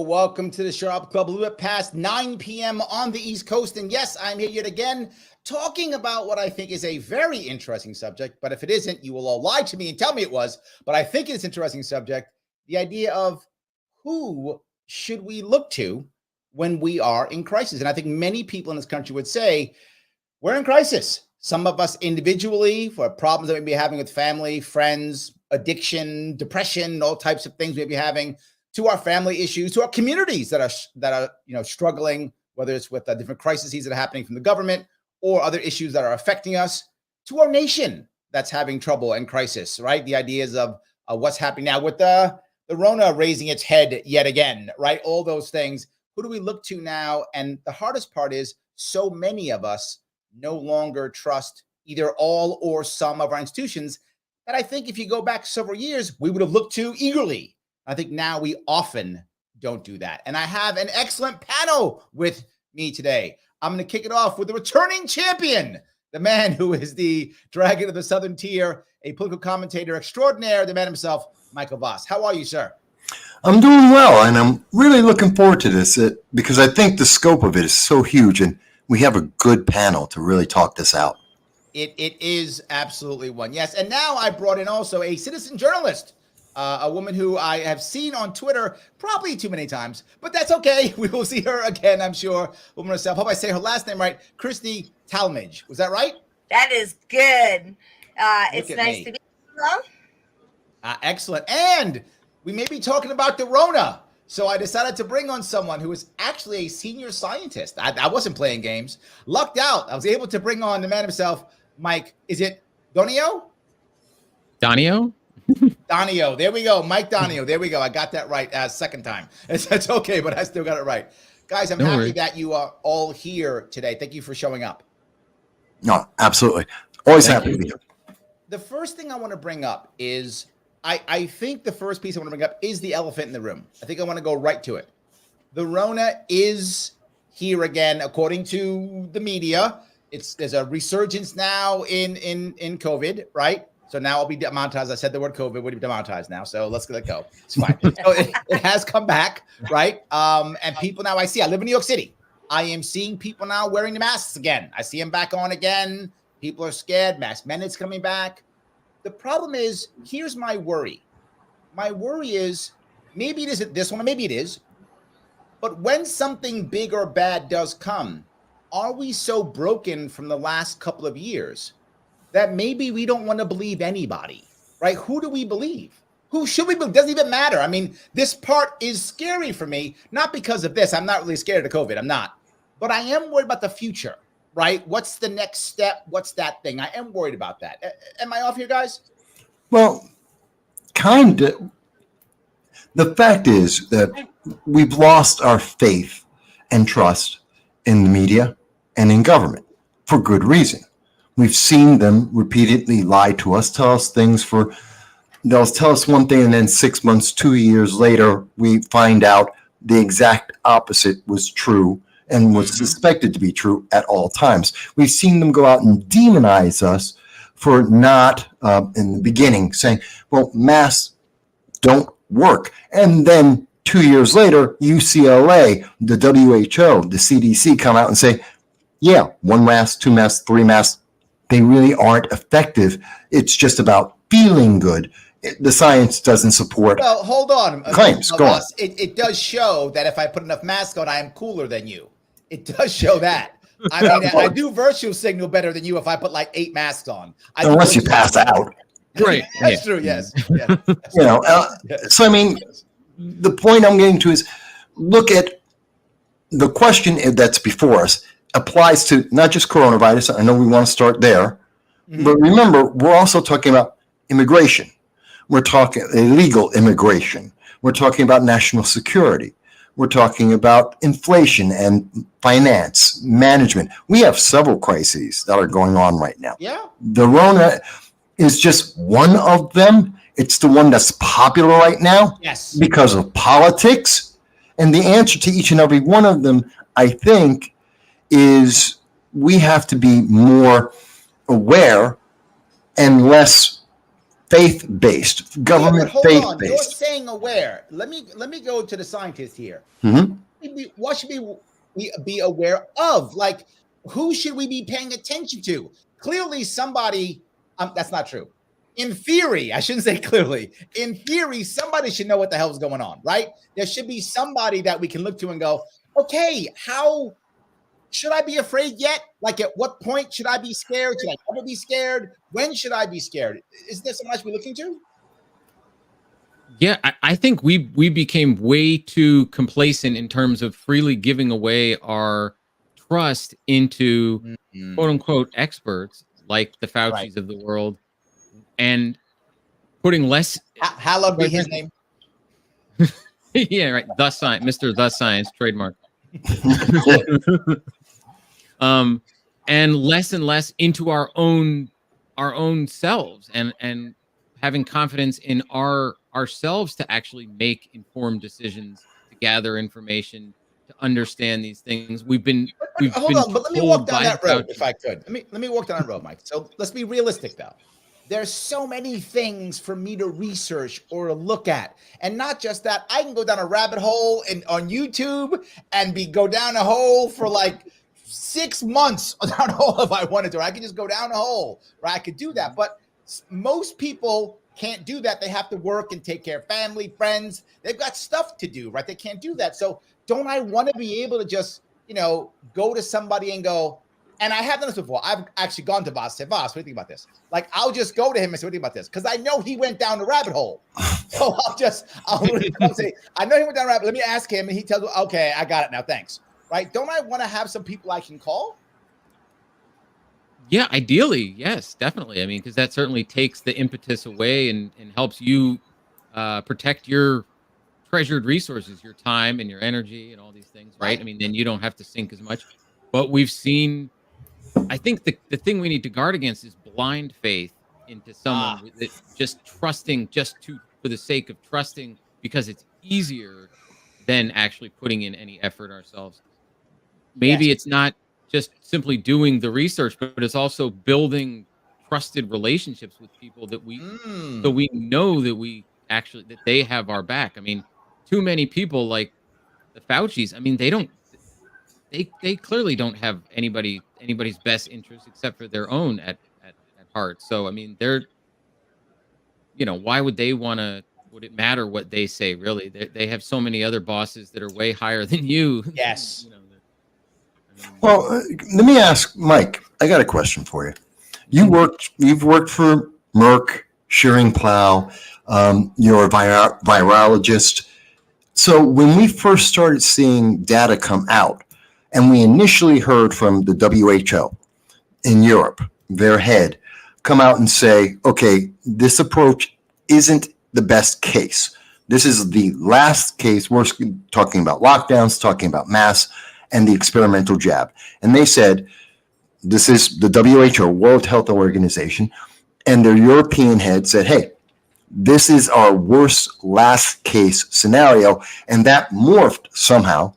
Welcome to the Sharpe Club, a little bit past 9 p.m. on the East Coast. And yes, I'm here yet again talking about what I think is a very interesting subject. But if it isn't, you will all lie to me and tell me it was. But I think it's an interesting subject, the idea of who should we look to when we are in crisis. And I think many people in this country would say, we're in crisis. Some of us individually for problems that we may be having with family, friends, addiction, depression, all types of things we may be having, to our family issues, to our communities that are struggling, whether it's with different crises that are happening from the government or other issues that are affecting us, to our nation that's having trouble and crisis, right? The ideas of what's happening now with the Rona raising its head yet again, right? All those things. Who do we look to now? And the hardest part is so many of us no longer trust either all or some of our institutions that I think if you go back several years, we would have looked to eagerly. I think now we often don't do that. And I have an excellent panel with me today. I'm going to kick it off with the returning champion, the man who is the dragon of the Southern Tier, a political commentator extraordinaire, the man himself, Michal Vass. How are you, sir? I'm doing well, and I'm really looking forward to this because I think the scope of it is so huge, and we have a good panel to really talk this out. It is absolutely one. Yes, and now I brought in also a citizen journalist, a woman who I have seen on Twitter probably too many times, but that's okay. We will see her again, I'm sure. Woman herself. Hope I say her last name right. Kristi Talmadge. Was that right? That is good. It's nice to be here. Excellent. And we may be talking about the Rona. So I decided to bring on someone who is actually a senior scientist. I wasn't playing games. Lucked out. I was able to bring on the man himself, Mike. Is it Donio? Donio? Donio. There we go. Mike Donio. There we go. I got that right second time. That's okay, but I still got it right. Guys, I'm happy that you are all here today. Thank you for showing up. No, absolutely. Always happy to be here. The first thing I want to bring up is I think the first piece I want to bring up is the elephant in the room. I think I want to go right to it. The Rona is here again, according to the media. There's a resurgence now in COVID, right? So now I'll be demonetized. I said the word COVID would be demonetized now. So let's let it go. It's fine. So it has come back, right? And people now I live in New York City. I am seeing people now wearing the masks again. I see them back on again. People are scared. Mask mandate's coming back. The problem is, here's my worry. My worry is maybe it isn't this one, or maybe it is. But when something big or bad does come, are we so broken from the last couple of years that maybe we don't want to believe anybody, right? Who do we believe? Who should we believe? Doesn't even matter. I mean, this part is scary for me, not because of this. I'm not really scared of COVID. I'm not. But I am worried about the future, right? What's the next step? What's that thing? I am worried about that. Am I off here, guys? Well, kind of. The fact is that we've lost our faith and trust in the media and in government for good reason. We've seen them repeatedly lie to us, they'll tell us one thing, and then 6 months, 2 years later, we find out the exact opposite was true and was suspected to be true at all times. We've seen them go out and demonize us for not, in the beginning, saying, well, masks don't work. And then 2 years later, UCLA, the WHO, the CDC come out and say, yeah, 1 mask, 2 masks, 3 masks, they really aren't effective. It's just about feeling good. The science doesn't support. Well, hold on. Claims. Go on. It does show that if I put enough masks on, I am cooler than you. It does show that. I mean, I do virtual signal better than you if I put like 8 masks on. Unless you pass out. Right. That's true. Yes. Yeah. So I mean, the point I'm getting to is look at the question that's before us applies to not just coronavirus. I know we want to start there, but remember, we're also talking about immigration. We're talking illegal immigration. We're talking about national security. we're talking about inflation and finance management. We have several crises that are going on right now. Yeah. The Rona is just one of them. It's the one that's popular right now. Yes. Because of politics. And the answer to each and every one of them, I think, is we have to be more aware and less faith-based, government hold on. You're faith-based. saying aware. Let me go to the scientist here. What should we be aware of? Like, who should we be paying attention to? Clearly, somebody. That's not true. In theory, I shouldn't say clearly. In theory, somebody should know what the hell is going on, right? There should be somebody that we can look to and go, okay, how should I be afraid yet? Like, at what point should I be scared? Should I ever be scared? When should I be scared? Is there something else we're looking to? Yeah, I think we became way too complacent in terms of freely giving away our trust into quote unquote experts like the Faucis of the world, and putting less. Hallowed be his name. Yeah, right. The Science, Mr. The Science, trademark. And less into our own selves, and having confidence in ourselves to actually make informed decisions, to gather information, to understand these things. Hold on, but let me walk down that road if I could. Let me walk down that road, Mike. So let's be realistic though. There's so many things for me to research or to look at. And not just that, I can go down a rabbit hole on YouTube and go down a hole for like 6 months down a hole if I wanted to. I could just go down a hole, right? I could do that. But most people can't do that. They have to work and take care of family, friends. They've got stuff to do, right? They can't do that. So don't I want to be able to just, go to somebody and go, and I have done this before. I've actually gone to Vass, say, Vass, what do you think about this? Like, I'll just go to him and say, what do you think about this? Because I know he went down the rabbit hole. So I'll say, I know he went down the rabbit. Let me ask him. And he tells me, okay, I got it now. Thanks. Right? Don't I want to have some people I can call? Yeah, ideally, yes, definitely. I mean, because that certainly takes the impetus away and helps you protect your treasured resources, your time and your energy and all these things, right? I mean, then you don't have to sink as much. But we've seen, I think the thing we need to guard against is blind faith into someone that just trusting for the sake of trusting because it's easier than actually putting in any effort ourselves. Maybe it's not just simply doing the research, but it's also building trusted relationships with people that so we know that that they have our back. I mean, too many people like the Faucis, I mean, they clearly don't have anybody's best interest except for their own at heart. So, I mean, why would would it matter what they say, really? They have so many other bosses that are way higher than you. Yes. Well, let me ask Mike. I got a question for you. You've worked for Merck, Schering-Plough. You're a virologist. So when we first started seeing data come out, and we initially heard from the WHO in Europe, their head, come out and say, okay, this approach isn't the best case. This is the last case. We're talking about lockdowns, talking about masks, and the experimental jab. And they said, this is the WHO, World Health Organization, and their European head said, hey, this is our worst last case scenario. And that morphed somehow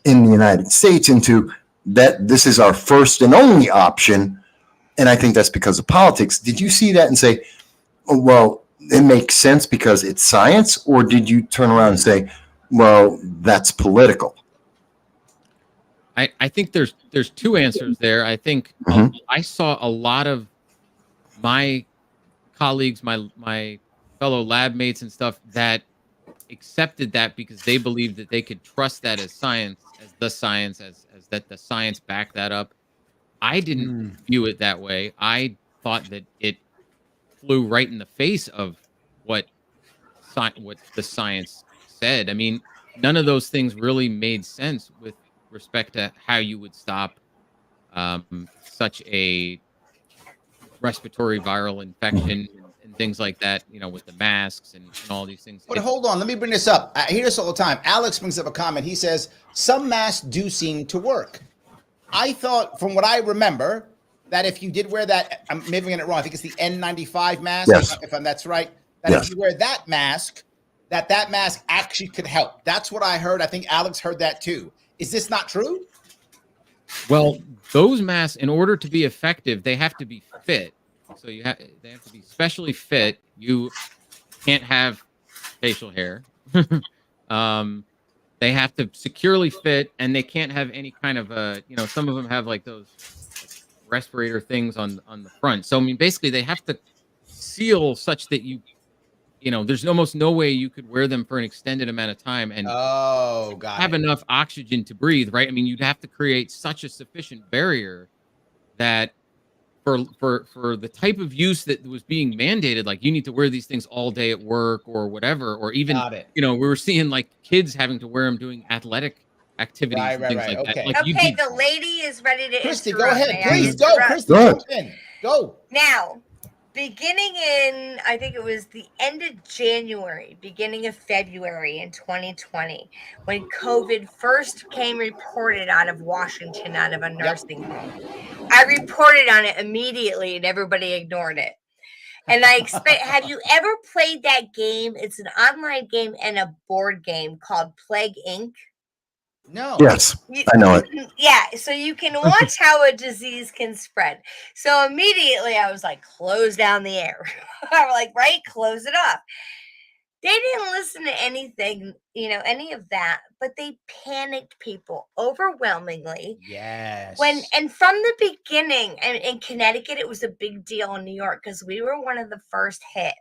in the United States into that this is our first and only option. And I think that's because of politics. Did you see that and say, oh, well, it makes sense because it's science? Or did you turn around and say, well, that's political? I think there's two answers there. I think I saw a lot of my colleagues, my fellow lab mates and stuff that accepted that because they believed that they could trust that as science, as that the science backed that up. I didn't view it that way. I thought that it flew right in the face of what the science said. I mean, none of those things really made sense with respect to how you would stop such a respiratory viral infection and things like that, with the masks and all these things. But hold on, let me bring this up. I hear this all the time. Alex brings up a comment. He says, some masks do seem to work. I thought, from what I remember, that if you did wear that, I'm maybe getting it wrong, I think it's the N95 mask, yes. if that's right, that yes. if you wear that mask, that mask actually could help. That's what I heard. I think Alex heard that too. Is this not true? Well, those masks, in order to be effective, they have to be fit. So they have to be specially fit. You can't have facial hair. They have to securely fit, and they can't have any kind of some of them have like those respirator things on the front. So I mean, basically, they have to seal such that there's almost no way you could wear them for an extended amount of time and have enough oxygen to breathe, right? I mean, you'd have to create such a sufficient barrier that for the type of use that was being mandated, like you need to wear these things all day at work or whatever, or even, we were seeing like kids having to wear them doing athletic activities and things like that. Like, okay, the lady is ready to Kristi, go ahead. Please go, Kristi. Jump in. Go. Now, beginning in, I think it was the end of January, beginning of February in 2020, when COVID first came reported out of Washington, out of a nursing home, I reported on it immediately and everybody ignored it. And I expect, have you ever played that game? It's an online game and a board game called Plague Inc. No. Yes, I know it. Yeah, so you can watch how a disease can spread. So immediately I was like, close down the air. I was like, right, close it up. They didn't listen to anything, any of that, but they panicked people overwhelmingly. Yes. And from the beginning, and in Connecticut, it was a big deal in New York because we were one of the first hit.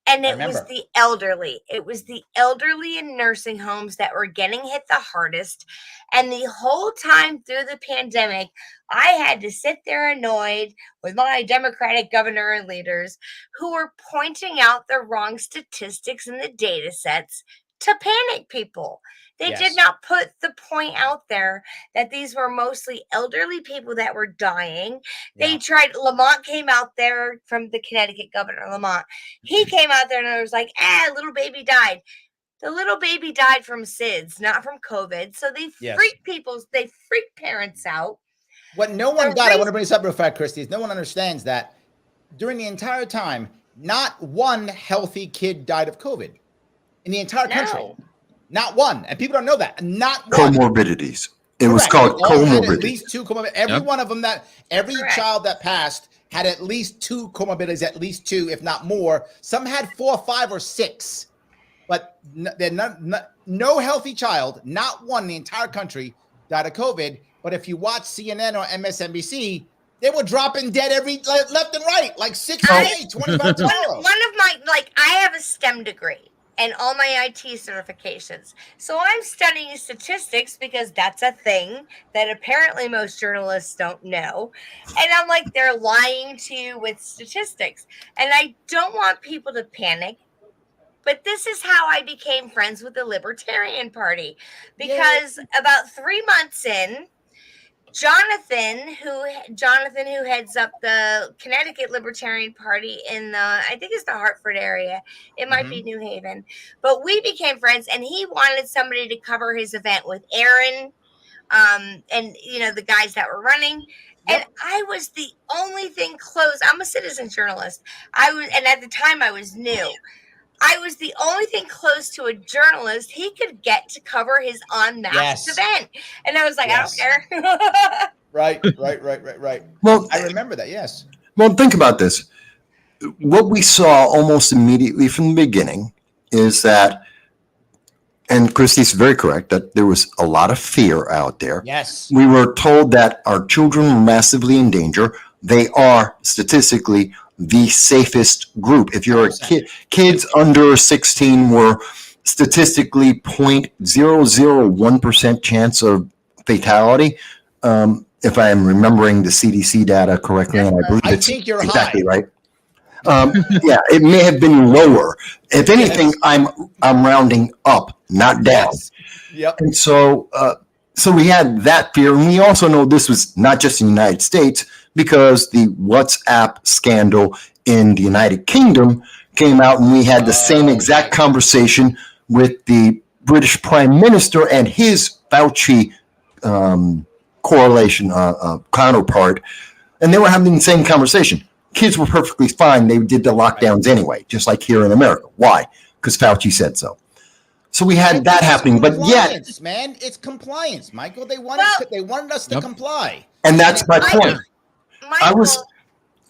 And it was the elderly. It was the elderly in nursing homes that were getting hit the hardest. And the whole time through the pandemic, I had to sit there annoyed with my Democratic governor and leaders who were pointing out the wrong statistics in the data sets to panic people. They did not put the point out there that these were mostly elderly people that were dying. They tried, Lamont came out there from the Connecticut governor, Lamont. He came out there and I was like, little baby died. The little baby died from SIDS, not from COVID. So they freak parents out. What no one got, I want to bring this up real fast, Kristi, is no one understands that during the entire time, not one healthy kid died of COVID in the entire country. Not one. And people don't know that. Not one. Comorbidities. It was called comorbidities. At least two comorbidities. Every one of them every child that passed had at least two comorbidities, at least two, if not more. Some had 4, 5, or 6. But no healthy child, not one in the entire country, died of COVID. But if you watch CNN or MSNBC, they were dropping dead left and right, like 6 a day, 25 tomorrow. One of my, I have a STEM degree and all my IT certifications. So I'm studying statistics because that's a thing that apparently most journalists don't know. And I'm like, they're lying to you with statistics. And I don't want people to panic. But this is how I became friends with the Libertarian Party. Because about 3 months in, Jonathan, who heads up the Connecticut Libertarian Party in I think it's the Hartford area. It might be New Haven. But we became friends, and he wanted somebody to cover his event with Aaron, and the guys that were running. And I was the only thing close. I'm a citizen journalist. And at the time I was new. I was the only thing close to a journalist he could get to cover his unmasked event. And I was like, I don't care. Right. Well, I remember that, yes. Well, think about this. What we saw almost immediately from the beginning is that, and Kristi's very correct, that there was a lot of fear out there. Yes. We were told that our children were massively in danger. They are statistically the safest group. If you're a kid, kids under 16 were statistically 0.001% chance of fatality. If I am remembering the CDC data correctly, and I believe it's exactly right. It may have been lower. If anything, I'm rounding up, not down. Yep. And so So we had that fear, and we also know this was not just in the United States, because the WhatsApp scandal in the United Kingdom came out, and we had the same exact conversation with the British Prime Minister and his Fauci correlation counterpart, and they were having the same conversation. Kids were perfectly fine. They did the lockdowns anyway, just like here in America. Why? Because Fauci said so. So we had that happening, but yet, man, it's compliance, Michael. They wanted us to comply, and that's my point. Michael,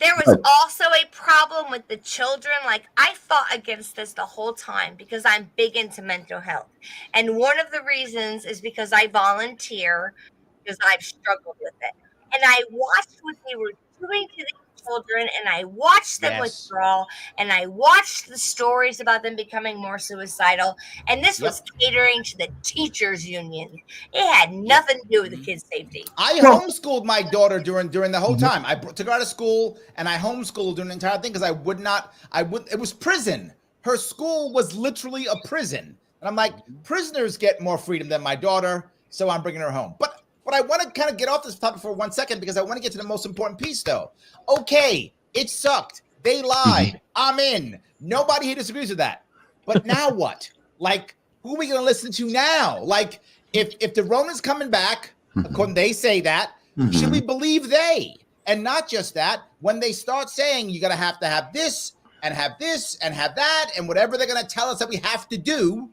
there was also a problem with the children. Like, I fought against this the whole time because I'm big into mental health, and one of the reasons is because I volunteer, because I've struggled with it, and I watched what they were doing to the children, and I watched them withdraw, and I watched the stories about them becoming more suicidal, and this was catering to the teachers union. It had nothing to do with the kids' safety. I homeschooled my daughter during the whole time. I took her out of school, and I homeschooled during the entire thing because it was prison. Her school was literally a prison, and I'm like, prisoners get more freedom than my daughter, so I'm bringing her home. But I want to kind of get off this topic for 1 second because I want to get to the most important piece, though. Okay, it sucked. They lied. I'm in. Nobody here disagrees with that. But now what? Like, who are we going to listen to now? Like, if the Rona's coming back, according they say that, should we believe they? And not just that, when they start saying you got to have this and have this and have that and whatever they're going to tell us that we have to do,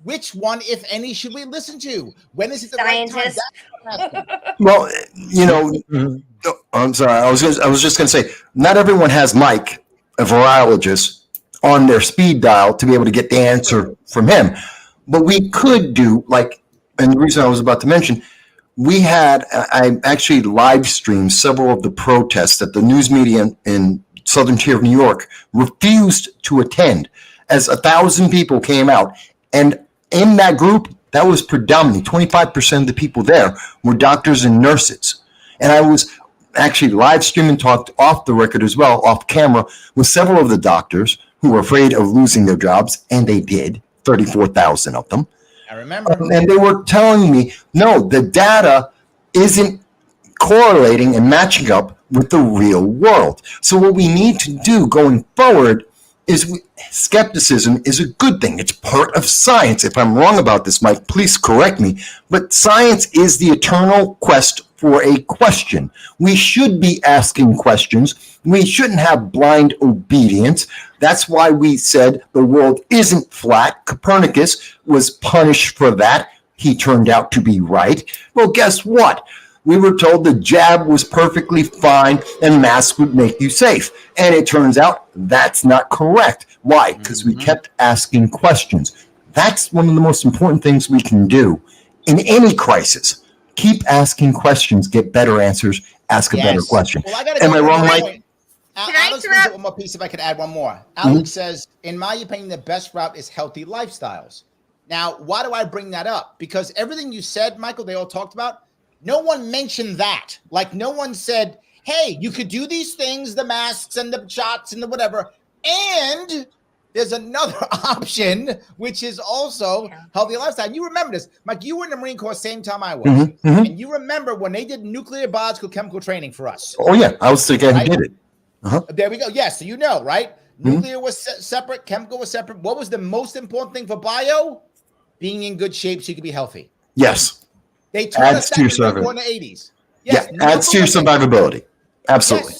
which one, if any, should we listen to? When is it the right time? Well, I'm sorry. I was just going to say, not everyone has Mike, a virologist, on their speed dial to be able to get the answer from him. But we could do, and the reason I was about to mention, I actually live streamed several of the protests that the news media in southern tier of New York refused to attend, as 1,000 people came out. And in that group, that was predominantly 25% of the people there were doctors and nurses. And I was actually live streaming, talked off the record as well, off camera, with several of the doctors who were afraid of losing their jobs, and they did, 34,000 of them. I remember. And they were telling me, no, the data isn't correlating and matching up with the real world. So what we need to do going forward is skepticism is a good thing. It's part of science. If I'm wrong about this, Mike, please correct me. But science is the eternal quest for a question. We should be asking questions. We shouldn't have blind obedience. That's why we said the world isn't flat. Copernicus was punished for that. He turned out to be right. Well, guess what? We were told the jab was perfectly fine and masks would make you safe. And it turns out that's not correct. Why? Because we kept asking questions. That's one of the most important things we can do in any crisis. Keep asking questions, get better answers, ask a better question. Well, Am I wrong, Mike? Alex brings up one more piece if I could add one more. Alex says, in my opinion, the best route is healthy lifestyles. Now, why do I bring that up? Because everything you said, Michael, they all talked about, no one mentioned that. Like, no one said, hey, you could do these things, the masks and the shots and the whatever. And there's another option, which is also healthy lifestyle. And you remember this. Mike, you were in the Marine Corps same time I was. And you remember when they did nuclear biological chemical training for us. Oh, yeah. I was the guy who did it. There we go. Yes, so you know, right? Nuclear was separate. Chemical was separate. What was the most important thing for bio? Being in good shape so you could be healthy. Yes. They taught us that in the 80s. Yes, adds to your survivability. Absolutely.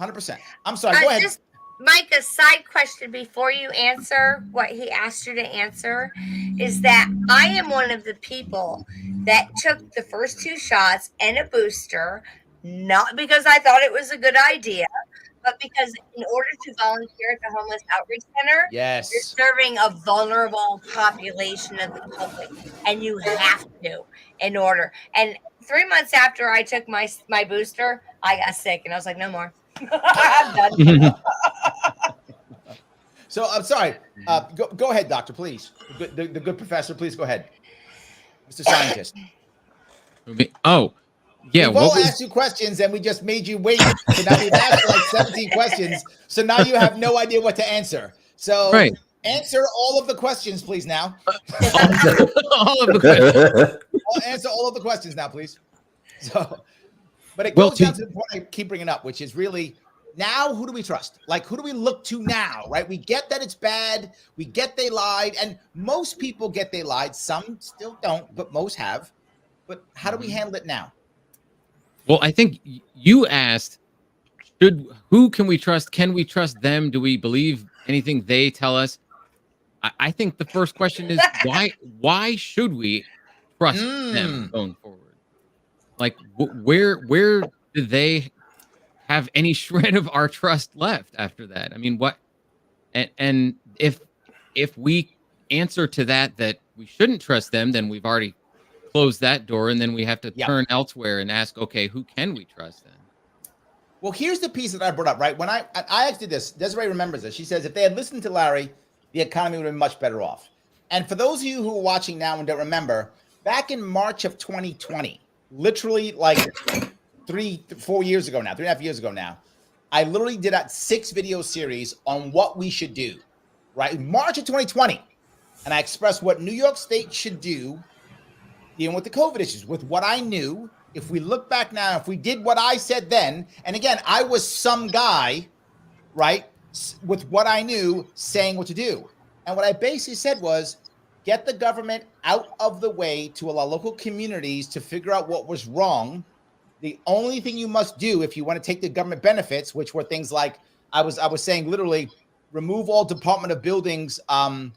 Yes, 100%. I'm sorry. Go ahead. Mike, a side question before you answer what he asked you to answer is that I am one of the people that took the first 2 shots and a booster, not because I thought it was a good idea, but because in order to volunteer at the Homeless Outreach Center, you're serving a vulnerable population of the public, and you have to in order. And 3 months after I took my booster, I got sick, and I was like, no more. I'm done. So I'm sorry. Go ahead, doctor, please. The good professor, please go ahead. Mr. Scientist. Oh, yeah. We've all asked you questions, and we just made you wait. So now we've asked like 17 questions. So now you have no idea what to answer. So Answer all of the questions, please. Now, all of the questions. Answer all of the questions now, please. So, but it Well, goes down to the point I keep bringing up, which is really now, who do we trust? Like, who do we look to now, right? We get that it's bad. We get they lied. And most people get they lied. Some still don't, but most have. But how do we handle it now? Well, I think you asked, who can we trust? Can we trust them? Do we believe anything they tell us? I think the first question is why should we trust them going forward? Like, where do they have any shred of our trust left after that? I mean, what? And if we answer to that we shouldn't trust them, then we've already closed that door, and then we have to turn elsewhere and ask, okay, who can we trust then? Well, here's the piece that I brought up, right? When I actually did this, Desiree remembers this. She says if they had listened to Larry, the economy would have been much better off. And for those of you who are watching now and don't remember, back in March of 2020, literally like 3.5 years ago now, I literally did a 6-video series on what we should do, right? In March of 2020. And I expressed what New York State should do dealing with the COVID issues, with what I knew. If we look back now, if we did what I said then, and again, I was some guy, right, with what I knew, saying what to do. And what I basically said was, get the government out of the way to allow local communities to figure out what was wrong. The only thing you must do if you want to take the government benefits, which were things like, I was saying literally, remove all Department of Buildings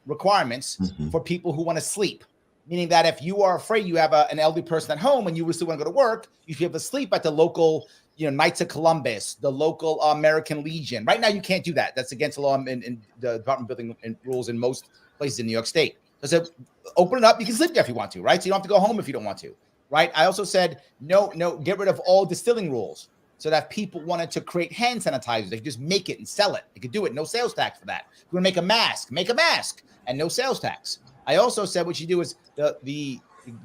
requirements for people who want to sleep. Meaning that if you are afraid you have an elderly person at home and you still want to go to work, you should be able to sleep at the local, Knights of Columbus, the local American Legion. Right now, you can't do that. That's against the law in the Department of Building rules in most places in New York State. So open it up. You can sleep there if you want to, right? So you don't have to go home if you don't want to, right? I also said, no, get rid of all distilling rules. So that if people wanted to create hand sanitizers, they could just make it and sell it. They could do it. No sales tax for that. If you want to make a mask and no sales tax. I also said what you do is the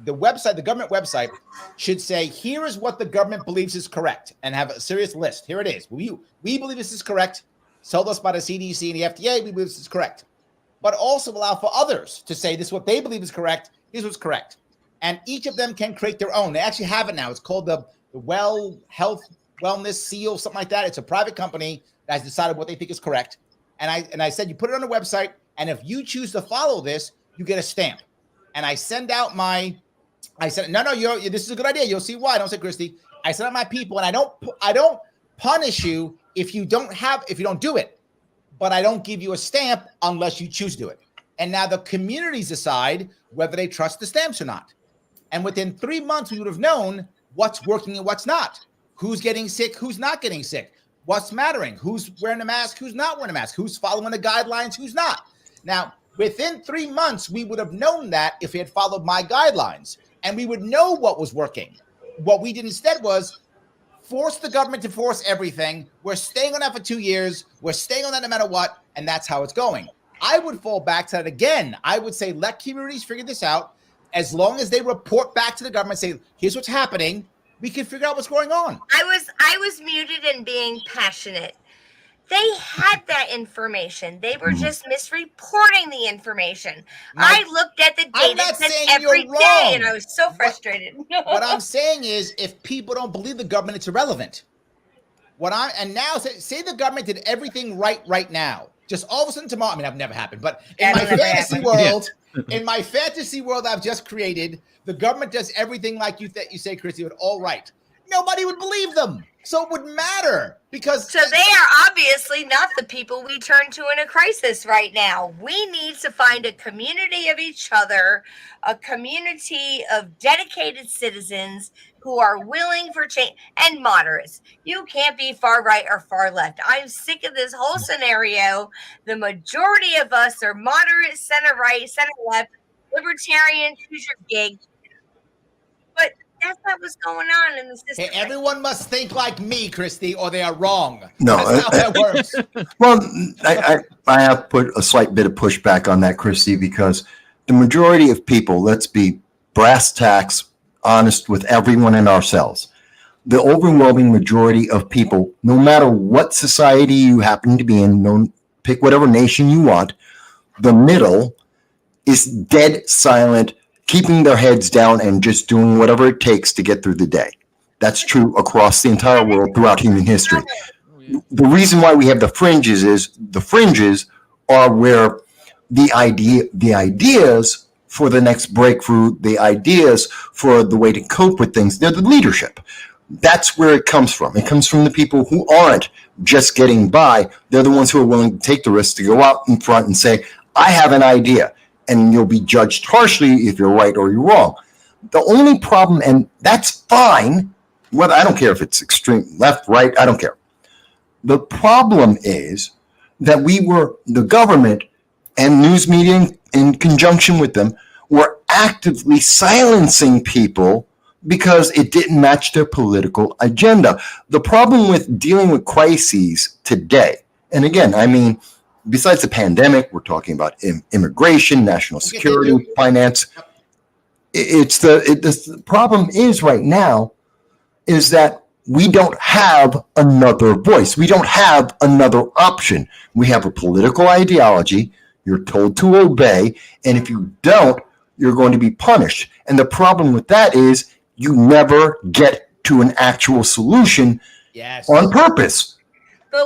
website, the government website should say, here is what the government believes is correct, and have a serious list. Here it is. We believe this is correct. Told us by the CDC and the FDA, we believe this is correct. But also allow for others to say this is what they believe is correct. Here's what's correct. And each of them can create their own. They actually have it now. It's called the Wellness Seal, something like that. It's a private company that has decided what they think is correct. And I said, you put it on the website, and if you choose to follow this, you get a stamp. And I send out I said, no, this is a good idea. You'll see why. Don't say, Kristi. I send out my people, and I don't punish you if you don't do it, but I don't give you a stamp unless you choose to do it. And now the communities decide whether they trust the stamps or not. And within 3 months, we would have known what's working and what's not. Who's getting sick, who's not getting sick, what's mattering, who's wearing a mask, who's not wearing a mask, who's following the guidelines, who's not. Now, within 3 months, we would have known that if we had followed my guidelines, and we would know what was working. What we did instead was force the government to force everything. We're staying on that for 2 years. We're staying on that no matter what, and that's how it's going. I would fall back to that again. I would say let communities figure this out. As long as they report back to the government, say, here's what's happening, we can figure out what's going on. I was muted and being passionate. They had that information. They were just misreporting the information. I looked at the data every day, and I was so frustrated. What I'm saying is, if people don't believe the government, it's irrelevant. Now say the government did everything right now. Just all of a sudden tomorrow. I mean, that never happened. But in my fantasy world, I've just created, the government does everything like you say, Kristi, with all right. Nobody would believe them. So it wouldn't matter because. So they are obviously not the people we turn to in a crisis right now. We need to find a community of each other, a community of dedicated citizens who are willing for change and moderates. You can't be far right or far left. I'm sick of this whole scenario. The majority of us are moderate, center right, center left, libertarian, choose your gig. But that's not what's going on in the system. Hey, everyone must think like me, Kristi, or they are wrong. No, that's how that works. Well, I have put a slight bit of pushback on that, Kristi, because the majority of people, let's be brass tacks, honest with everyone and ourselves. The overwhelming majority of people, no matter what society you happen to be in, pick whatever nation you want, the middle is dead silent, keeping their heads down and just doing whatever it takes to get through the day. That's true across the entire world throughout human history. The reason why we have the fringes is the fringes are where the ideas for the next breakthrough, the ideas for the way to cope with things, they're the leadership. That's where it comes from. It comes from the people who aren't just getting by. They're the ones who are willing to take the risk to go out in front and say, I have an idea. And you'll be judged harshly if you're right or you're wrong. The only problem, and that's fine, whether I don't care if it's extreme left, right, I don't care. The problem is that the government and news media in conjunction with them were actively silencing people because it didn't match their political agenda. The problem with dealing with crises today, and again, I mean, besides the pandemic, we're talking about immigration, national security, finance. The problem is right now is that we don't have another voice. We don't have another option. We have a political ideology. You're told to obey. And if you don't, you're going to be punished. And the problem with that is you never get to an actual solution on purpose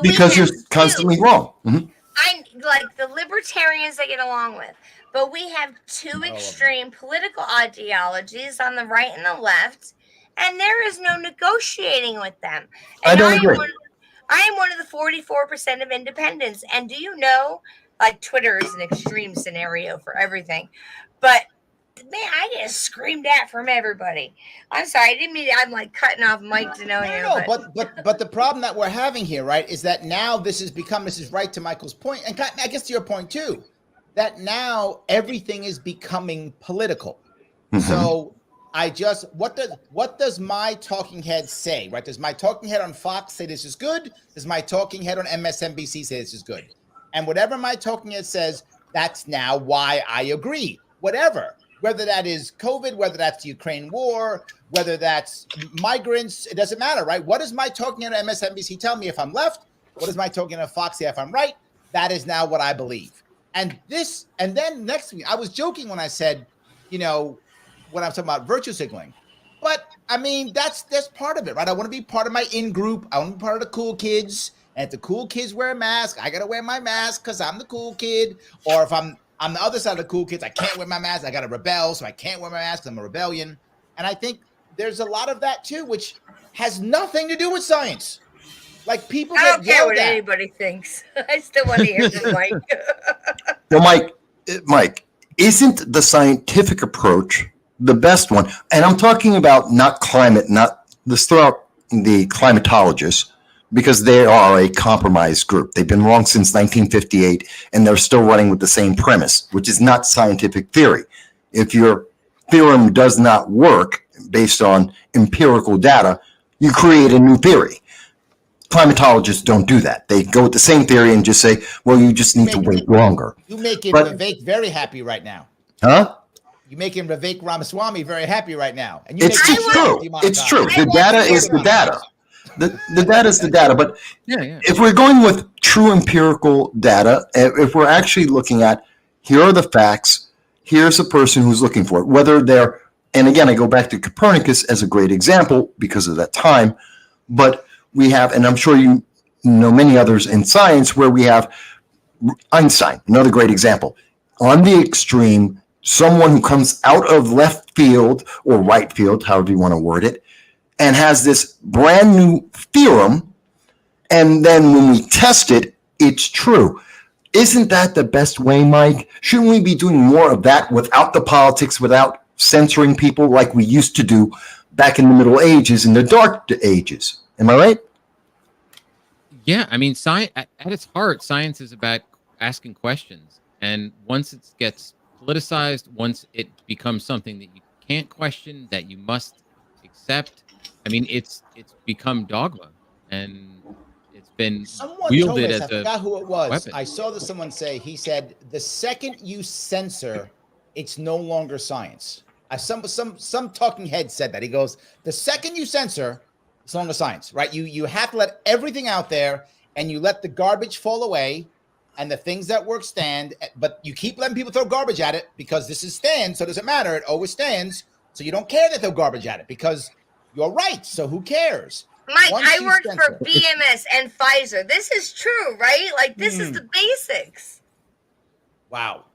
because you're constantly wrong. Mm-hmm. I like the libertarians I get along with, but we have two extreme political ideologies on the right and the left, and there is no negotiating with them. And I don't agree. I am one of the 44% of independents, and do you know, like Twitter is an extreme scenario for everything, but man, I get screamed at from everybody. I'm sorry, I didn't mean I'm like cutting off Mike Donio. No, but the problem that we're having here, right, is that now this is right to Michael's point, and I guess to your point too, that now everything is becoming political. Mm-hmm. So what does my talking head say, right? Does my talking head on Fox say this is good? Does my talking head on MSNBC say this is good? And whatever my talking head says, that's now why I agree. Whatever. Whether that is COVID, whether that's the Ukraine war, whether that's migrants, it doesn't matter, right? What does my talking on MSNBC tell me if I'm left? What does my talking on Fox say if I'm right? That is now what I believe. And then next week, I was joking when I said, when I'm talking about virtue signaling. But I mean, that's part of it, right? I want to be part of my in-group. I want to be part of the cool kids. And if the cool kids wear a mask, I got to wear my mask because I'm the cool kid. Or if I'm the other side of the cool kids, I can't wear my mask. I got to rebel, so I can't wear my mask. I'm a rebellion. And I think there's a lot of that, too, which has nothing to do with science. Like, people I don't care what at. Anybody thinks. I still want to hear from Mike. Well, Mike, isn't the scientific approach the best one? And I'm talking about not climate, let's throw out the climatologists, because they are a compromised group. They've been wrong since 1958, and they're still running with the same premise, which is not scientific theory. If your theorem does not work based on empirical data, you create a new theory. Climatologists don't do that. They go with the same theory and just say, well, you just need to wait longer. You making Vivek very happy right now. Huh? You're making Vivek Ramaswamy very happy right now. And it's true. It's true. The data is the data. The data is the data, but if we're going with true empirical data, if we're actually looking at, here are the facts, here's a person who's looking for it, whether they're, and again, I go back to Copernicus as a great example because of that time, but we have, and I'm sure you know many others in science, where we have Einstein, another great example. On the extreme, someone who comes out of left field or right field, however you want to word it, and has this brand new theorem, and then when we test it, it's true. Isn't that the best way, Mike? Shouldn't we be doing more of that without the politics, without censoring people like we used to do back in the Middle Ages and the Dark Ages? Am I right? Yeah, I mean, science at its heart, science is about asking questions. And once it gets politicized, once it becomes something that you can't question, that you must accept, I mean, it's become dogma, and it's been wielded as I forgot who it was. Weapon. I saw this someone say, he said, the second you censor, it's no longer science. Some talking head said that. He goes, the second you censor, it's no longer science, right? You have to let everything out there, and you let the garbage fall away, and the things that work stand, but you keep letting people throw garbage at it because this is stands, so it doesn't matter. It always stands. So you don't care that they'll garbage at it because you're right. So who cares? Mike, Once I you worked censor- for BMS and Pfizer. This is true, right? Like this is the basics. Wow.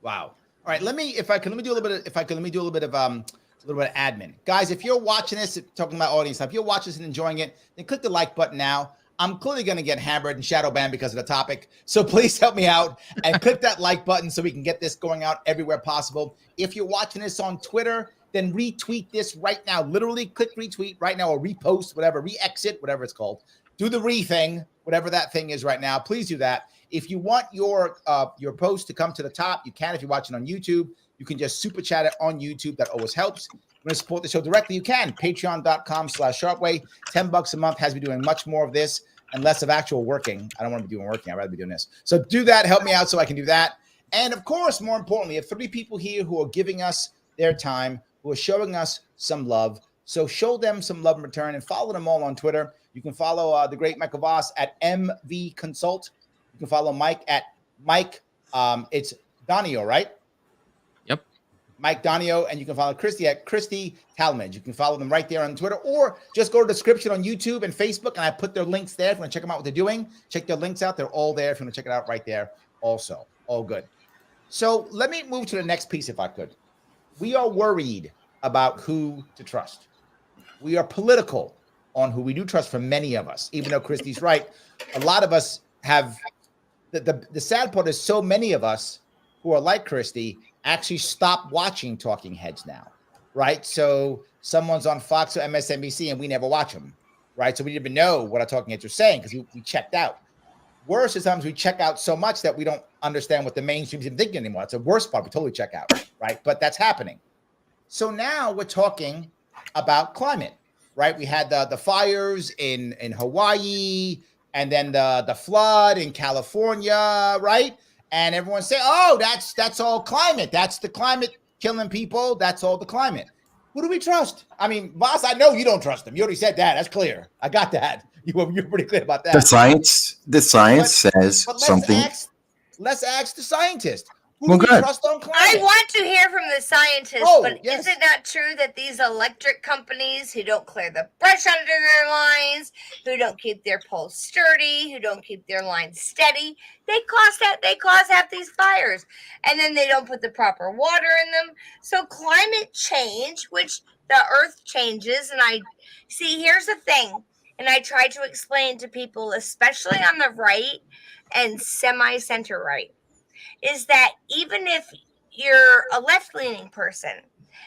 All right, let me do a little bit of admin. Guys, if you're watching this, talking about audience, if you're watching this and enjoying it, then click the like button now. I'm clearly going to get hammered and shadow banned because of the topic. So please help me out and click that like button so we can get this going out everywhere possible. If you're watching this on Twitter, then retweet this right now. Literally click retweet right now or repost, whatever, re-exit, whatever it's called. Do the re-thing, whatever that thing is right now. Please do that. If you want your post to come to the top, you can. If you're watching on YouTube, you can just super chat it on YouTube. That always helps. If you want to support the show directly, you can. Patreon.com/Sharpeway. $10 a month has me doing much more of this and less of actual working. I don't want to be doing working. I'd rather be doing this. So do that. Help me out so I can do that. And of course, more importantly, you have 3 people here who are giving us their time, who are showing us some love. So show them some love in return and follow them all on Twitter. You can follow the great Michal Vass at MV Consult. You can follow Mike at Mike. It's Donio, right? Yep. Mike Donio. And you can follow Kristi at Kristi Talmadge. You can follow them right there on Twitter or just go to the description on YouTube and Facebook. And I put their links there. If you want to check them out what they're doing, check their links out. They're all there. If you want to check it out right there also. All good. So let me move to the next piece if I could. We are worried about who to trust. We are political on who we do trust for many of us, even though Kristi's right. A lot of us have the sad part is so many of us who are like Kristi actually stop watching talking heads now, right? So someone's on Fox or MSNBC and we never watch them, right? So we didn't even know what our talking heads are saying because we checked out. Worse is sometimes we check out so much that we don't understand what the mainstream's even thinking anymore. That's the worst part. We totally check out, right? But that's happening. So now we're talking about climate, right? We had the fires in Hawaii and then the flood in California, right? And everyone's saying, oh, that's all climate. That's the climate killing people. That's all the climate. Who do we trust? I mean, Vass, I know you don't trust him. You already said that. That's clear. I got that. You're pretty clear about that. The science says something. Let's ask the scientist. Who Well, do we good. trust on climate? I want to hear from the scientists, Oh, but yes. is it not true that these electric companies who don't clear the brush under their lines, who don't keep their poles sturdy, who don't keep their lines steady, they cause half these fires, and then they don't put the proper water in them. So climate change, which the earth changes, and I see, here's the thing, and I try to explain to people, especially on the right and semi-center right, is that even if you're a left-leaning person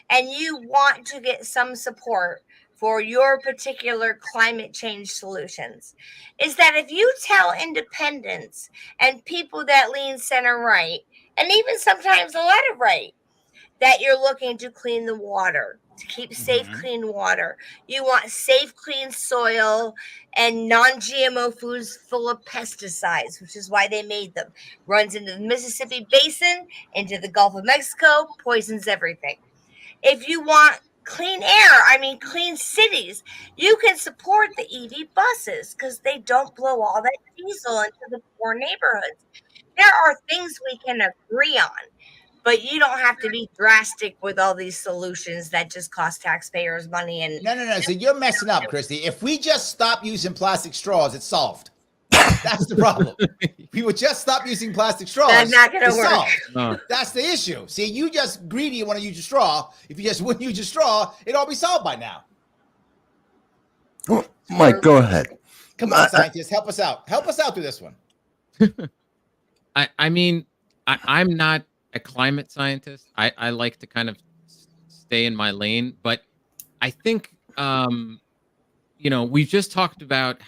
and you want to get some support for your particular climate change solutions, is that if you tell independents and people that lean center right, and even sometimes the letter right, that you're looking to clean the water, to keep safe, clean water. You want safe, clean soil and non-GMO foods full of pesticides, which is why they made them. Runs into the Mississippi Basin, into the Gulf of Mexico, poisons everything. If you want clean air, clean cities, you can support the EV buses because they don't blow all that diesel into the poor neighborhoods. There are things we can agree on, but you don't have to be drastic with all these solutions that just cost taxpayers money. And No. So you're messing up, Kristi. If we just stop using plastic straws, it's solved. That's the problem. We would just stop using plastic straws. That's not going to it's work. solved. No. That's the issue. See, you just greedy and want to use your straw. If you just wouldn't use your straw, it'd all be solved by now. Well, Mike, go ahead. Come on, scientists, help us out. Help us out through this one. I'm not a climate scientist. I like to kind of stay in my lane, but I think we've just talked about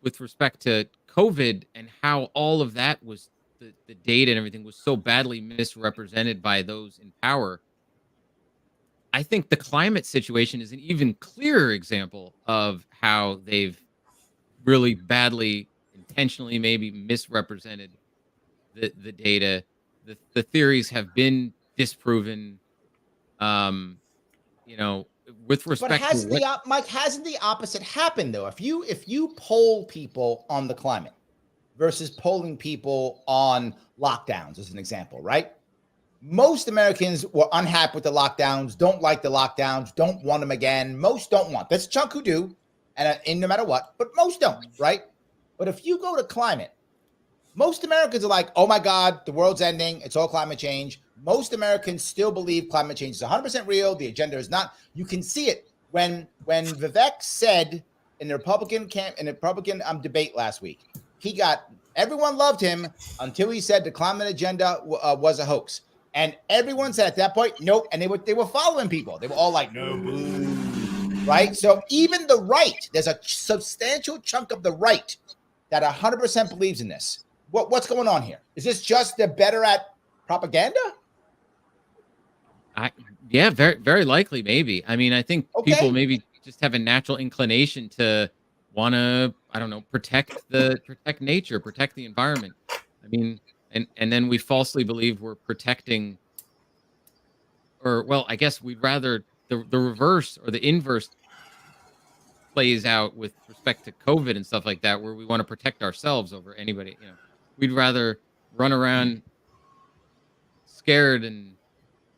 with respect to COVID and how all of that was the data and everything was so badly misrepresented by those in power. I think the climate situation is an even clearer example of how they've really badly, intentionally maybe misrepresented the data. The theories have been disproven. With respect to Mike, hasn't the opposite happened though? If you poll people on the climate, versus polling people on lockdowns, as an example, right? Most Americans were unhappy with the lockdowns, don't like the lockdowns, don't want them again. Most don't want. There's a chunk who do, and no matter what, but most don't, right? But if you go to climate, most Americans are like, oh my God, the world's ending. It's all climate change. Most Americans still believe climate change is 100% real. The agenda is not. You can see it when Vivek said in the Republican debate last week, everyone loved him until he said the climate agenda was a hoax. And everyone said at that point, nope. And they were following people. They were all like, no, boo. Right? So even the right, there's a substantial chunk of the right that 100% believes in this. What's going on here? Is this just they're better at propaganda? Yeah, very, very likely, maybe. I mean, I think people maybe just have a natural inclination to want to, I don't know, protect nature, protect the environment. I mean, and then we falsely believe we're protecting, or well, I guess we'd rather the reverse or the inverse plays out with respect to COVID and stuff like that, where we want to protect ourselves over anybody. You know, we'd rather run around scared and,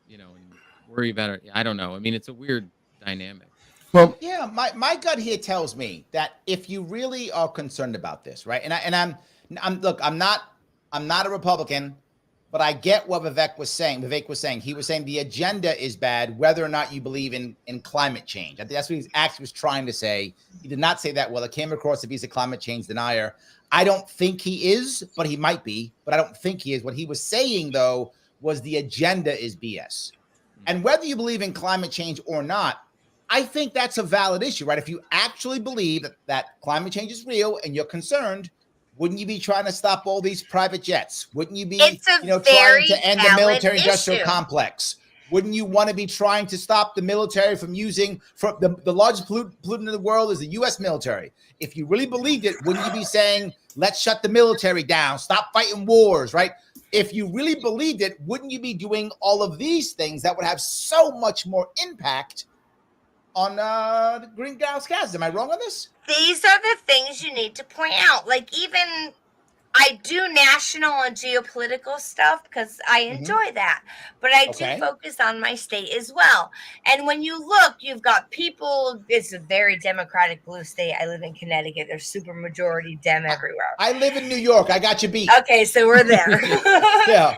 you know, and worry about it. I don't know. I mean, it's a weird dynamic. Well, yeah, my gut here tells me that if you really are concerned about this, right? And I'm not a Republican, but I get what Vivek was saying. He was saying the agenda is bad, whether or not you believe in climate change. I think that's what he actually was trying to say. He did not say that well. It came across if he's a climate change denier. I don't think he is, but he might be. But I don't think he is. What he was saying, though, was the agenda is BS. And whether you believe in climate change or not, I think that's a valid issue, right? If you actually believe that climate change is real and you're concerned, wouldn't you be trying to stop all these private jets? Wouldn't you be, trying to end the military-industrial complex? Wouldn't you want to be trying to stop the military from using the largest pollutant in the world is the U.S. military? If you really believed it, wouldn't you be saying, let's shut the military down, stop fighting wars, right? If you really believed it, wouldn't you be doing all of these things that would have so much more impact on the greenhouse gases? Am I wrong on this? These are the things you need to point out. Like, even I do national and geopolitical stuff because I enjoy that, but I do focus on my state as well. And when you look, you've got people, it's a very Democratic blue state. I live in Connecticut. There's super majority Dem everywhere. I live in New York. I got you beat. Okay, so we're there. Yeah.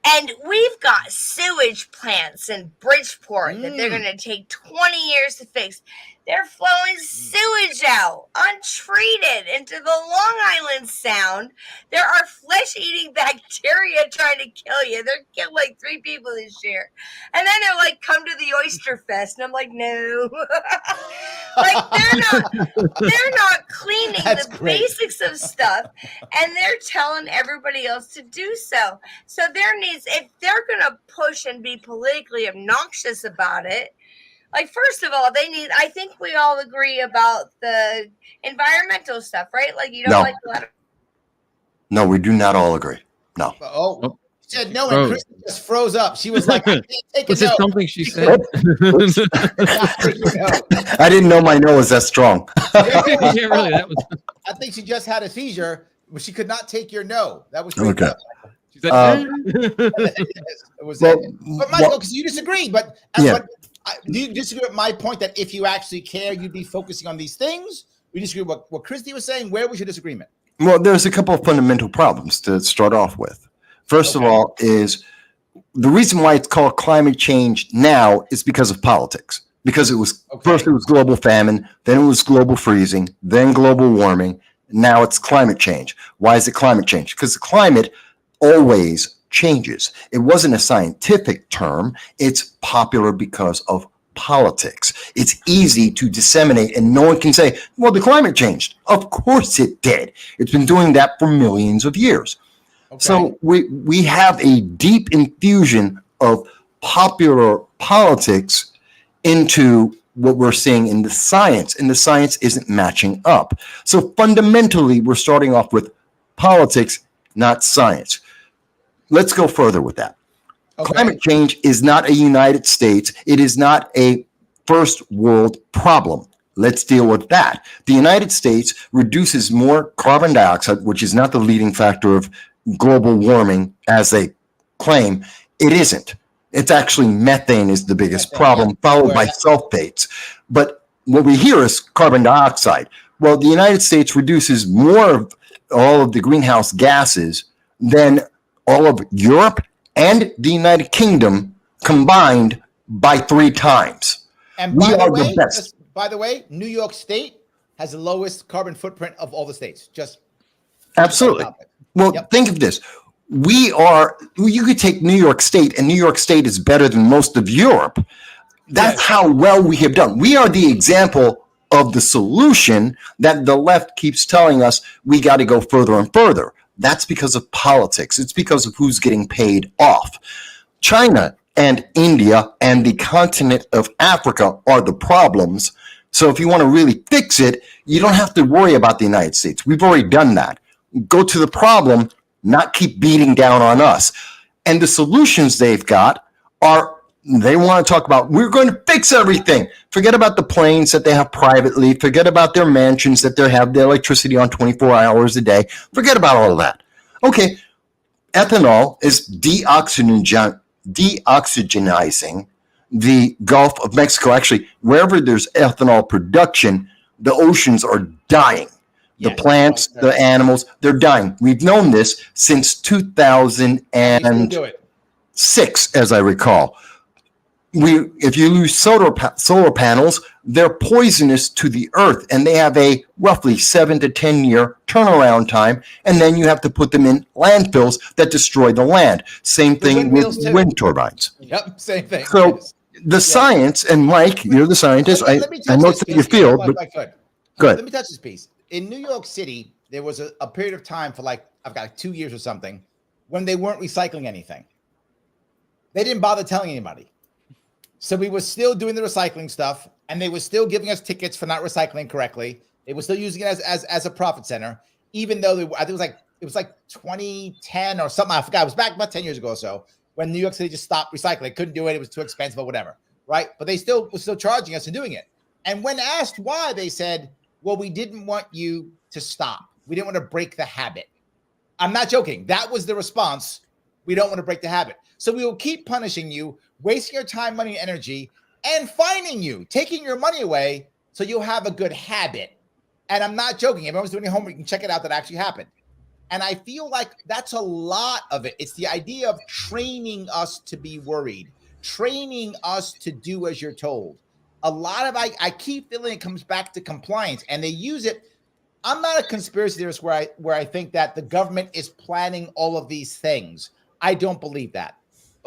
And we've got sewage plants in Bridgeport that they're going to take 20 years to fix. They're flowing sewage out, untreated, into the Long Island Sound. There are flesh-eating bacteria trying to kill you. They're killed like 3 people this year. And then they're like, come to the Oyster Fest. And I'm like, no. Like, they're not cleaning basics of stuff. And they're telling everybody else to do so. So if they're going to push and be politically obnoxious about it, like, first of all, I think we all agree about the environmental stuff, right? Like, you don't like a lot of. No, we do not all agree. No. Oh, she said no, and Kristi just froze up. She was like, I can't take Was a it no. something she said? I didn't know my no was that strong. Yeah, really. That was. I think she just had a seizure, but she could not take your no. That was Okay. She said, it was but Michael, because you disagree, but do you disagree with my point that if you actually care, you'd be focusing on these things? We disagree with what Kristi was saying. Where was your disagreement? Well, there's a couple of fundamental problems to start off with. First of all, is the reason why it's called climate change now is because of politics. Because it was first it was global famine, then it was global freezing, then global warming. Now it's climate change. Why is it climate change? Because the climate always changes. It wasn't a scientific term. It's popular because of politics. It's easy to disseminate, and no one can say, well, the climate changed. Of course it did. It's been doing that for millions of years. So we have a deep infusion of popular politics into what we're seeing in the science, and the science isn't matching up. So fundamentally, we're starting off with politics, not science. Let's go further with that. Climate change is not a United States. It is not a first world problem. let's deal with that. The United States reduces more carbon dioxide, which is not the leading factor of global warming as they claim. It isn't. It's actually methane is the biggest problem, followed by sulfates. But what we hear is carbon dioxide. Well, the United States reduces more of all of the greenhouse gases than all of Europe and the United Kingdom combined by 3 times. And we are the best. By the way, New York State has the lowest carbon footprint of all the states. Just absolutely. Well, think of this. You could take New York State, and New York State is better than most of Europe. That's how well we have done. We are the example of the solution that the left keeps telling us we got to go further and further. That's because of politics. It's because of who's getting paid off. China and India and the continent of Africa are the problems. So if you want to really fix it, you don't have to worry about the United States. We've already done that. Go to the problem, not keep beating down on us. And the solutions they've got are, they want to talk about, we're going to fix everything. Forget about the planes that they have privately. Forget about their mansions that they have the electricity on 24 hours a day. Forget about all of that. Okay, ethanol is deoxygenizing the Gulf of Mexico. Actually, wherever there's ethanol production, the oceans are dying. The plants, the animals, they're dying. We've known this since 2006, as I recall. If you use solar panels, they're poisonous to the earth, and they have a roughly 7 to 10 year turnaround time, and then you have to put them in landfills that destroy the land. Same thing with wind turbines. Yep, same thing. So the science, and Mike, you're the scientist. I know it's in your field, but go ahead. Let me touch this piece. In New York City, there was a period of time for I've got 2 years or something, when they weren't recycling anything. They didn't bother telling anybody. So we were still doing the recycling stuff, and they were still giving us tickets for not recycling correctly. They were still using it as a profit center, even though I think it was like 2010 or something. I forgot. It was back about 10 years ago or so when New York City just stopped recycling. Couldn't do it. It was too expensive or whatever, right? But they were still charging us and doing it. And when asked why, they said, well, we didn't want you to stop. We didn't want to break the habit. I'm not joking. That was the response. We don't want to break the habit. So we will keep punishing you, wasting your time, money, and energy, and fining you, taking your money away so you'll have a good habit. And I'm not joking. If everyone's doing your homework, you can check it out. That actually happened. And I feel like that's a lot of it. It's the idea of training us to be worried, training us to do as you're told. A lot of I keep feeling it comes back to compliance, and they use it. I'm not a conspiracy theorist where I think that the government is planning all of these things. I don't believe that.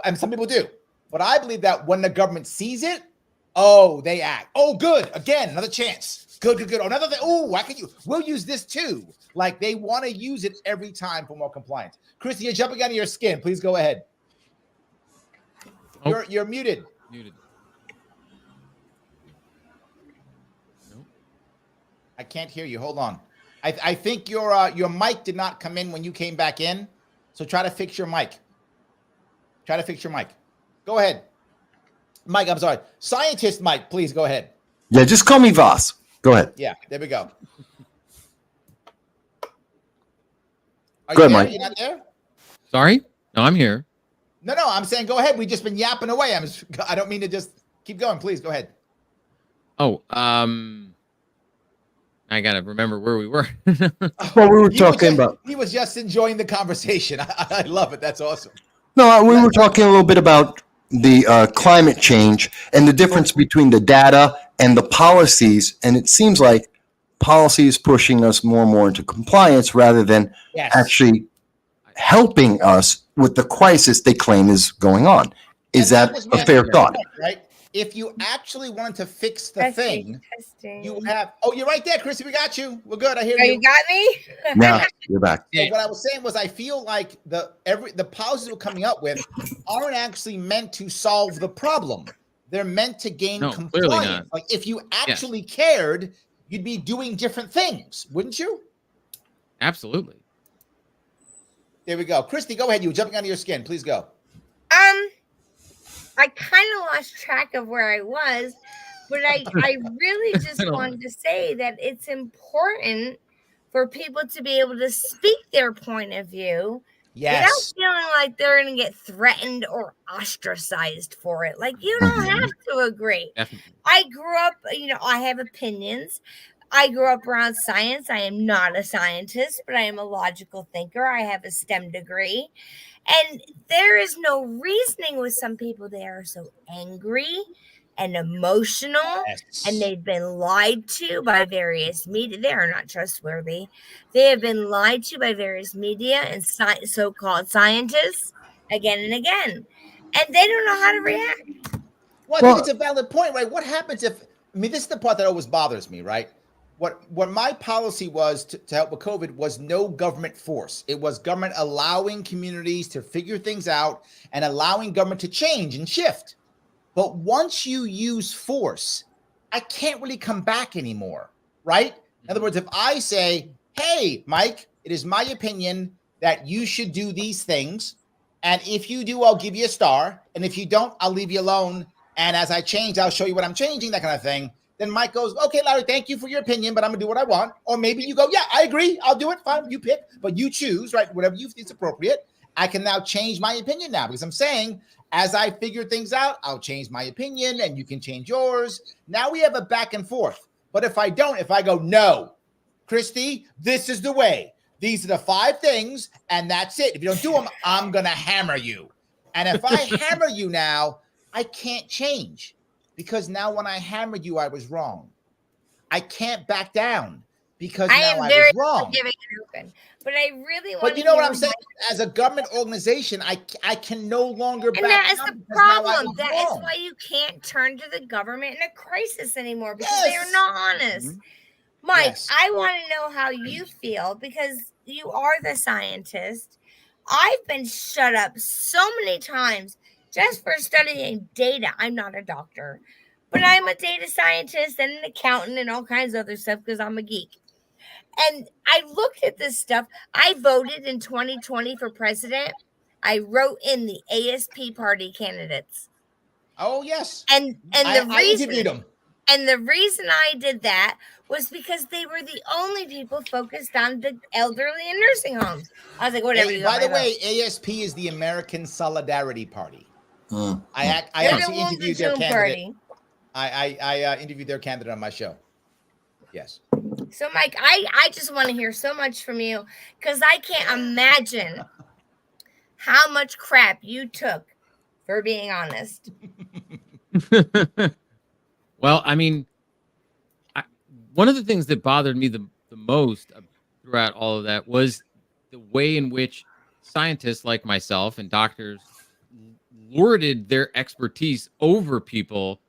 And some people do. But I believe that when the government sees it, they act. Oh, good. Again, another chance. Good. Oh, another thing. Oh, we'll use this too. Like they want to use it every time for more compliance. Kristi, you're jumping out of your skin. Please go ahead. Oh. You're muted. Muted. Nope. I can't hear you. Hold on. I think your mic did not come in when you came back in. So try to fix your mic. Go ahead. Mike, I'm sorry. Scientist Mike, please go ahead. Yeah, just call me Vass. Go ahead. Yeah, there we go. Go ahead, Mike. You're not there? Sorry? No, I'm here. No, I'm saying go ahead. We've just been yapping away. I don't mean to just keep going. Please go ahead. Oh, I got to remember where we were. Well, we were talking about. He was just enjoying the conversation. I love it. That's awesome. No, we were talking a little bit about the climate change and the difference between the data and the policies. And it seems like policy is pushing us more and more into compliance rather than actually helping us with the crisis they claim is going on. Is that a fair thought? Right. If you actually wanted to fix the thing, you have. Oh, you're right there, Kristi. We got you. We're good. I hear you. You got me? Yeah, you're back. So what I was saying was, I feel like the policies we're coming up with aren't actually meant to solve the problem. They're meant to gain compliance. Like if you actually cared, you'd be doing different things, wouldn't you? Absolutely. There we go. Kristi, go ahead. You were jumping out of your skin. Please go. I kind of lost track of where I was, But I really just I don't- wanted to say that it's important for people to be able to speak their point of view without Yes. feeling like they're going to get threatened or ostracized for it. Like, you don't Mhm. have to agree. Definitely. I grew up, I have opinions. I grew up around science. I am not a scientist, but I am a logical thinker. I have a STEM degree. And there is no reasoning with some people. They are so angry and emotional, Yes. and they've been lied to by various media. They are not trustworthy. They have been lied to by various media and so-called scientists again and again. And they don't know how to react. Well, I think it's a valid point, right? What happens if, this is the part that always bothers me, right? What my policy was to help with COVID was no government force. It was government allowing communities to figure things out and allowing government to change and shift. But once you use force, I can't really come back anymore, right? In other words, if I say, hey, Mike, it is my opinion that you should do these things. And if you do, I'll give you a star. And if you don't, I'll leave you alone. And as I change, I'll show you what I'm changing, that kind of thing. Then Mike goes, okay, Larry, thank you for your opinion, but I'm gonna do what I want. Or maybe you go, yeah, I agree. I'll do it. Fine, you pick, but you choose, right? Whatever you think is appropriate. I can now change my opinion now because I'm saying, as I figure things out, I'll change my opinion and you can change yours. Now we have a back and forth. But if I don't, if I go, no, Kristi, this is the way. These are the 5 things, and that's it. If you don't do them, I'm gonna hammer you. And if I hammer you now, I can't change. Because now when I hammered you, I was wrong. I can't back down because now I was wrong. Forgiving and open. But I really want But you know what I'm saying? As a government organization, I can no longer back down. And that is down the because now I problem. was That wrong. is why you can't turn to the government in a crisis anymore because they are not honest. Mike, Yes. I want to know how you feel because you are the scientist. I've been shut up so many times just for studying data. I'm not a doctor, but I'm a data scientist and an accountant and all kinds of other stuff because I'm a geek. And I looked at this stuff. I voted in 2020 for president. I wrote in the ASP party candidates. Oh, yes. And I the reason interviewed them. And the reason I did that was because they were the only people focused on the elderly in nursing homes. I was like, whatever. Hey, by the way, ASP is the American Solidarity Party. I actually interviewed their candidate. I interviewed their candidate on my show. Yes. So, Mike, I just want to hear so much from you because I can't imagine how much crap you took for being honest. Well, one of the things that bothered me the most throughout all of that was the way in which scientists like myself and doctors lorded their expertise over people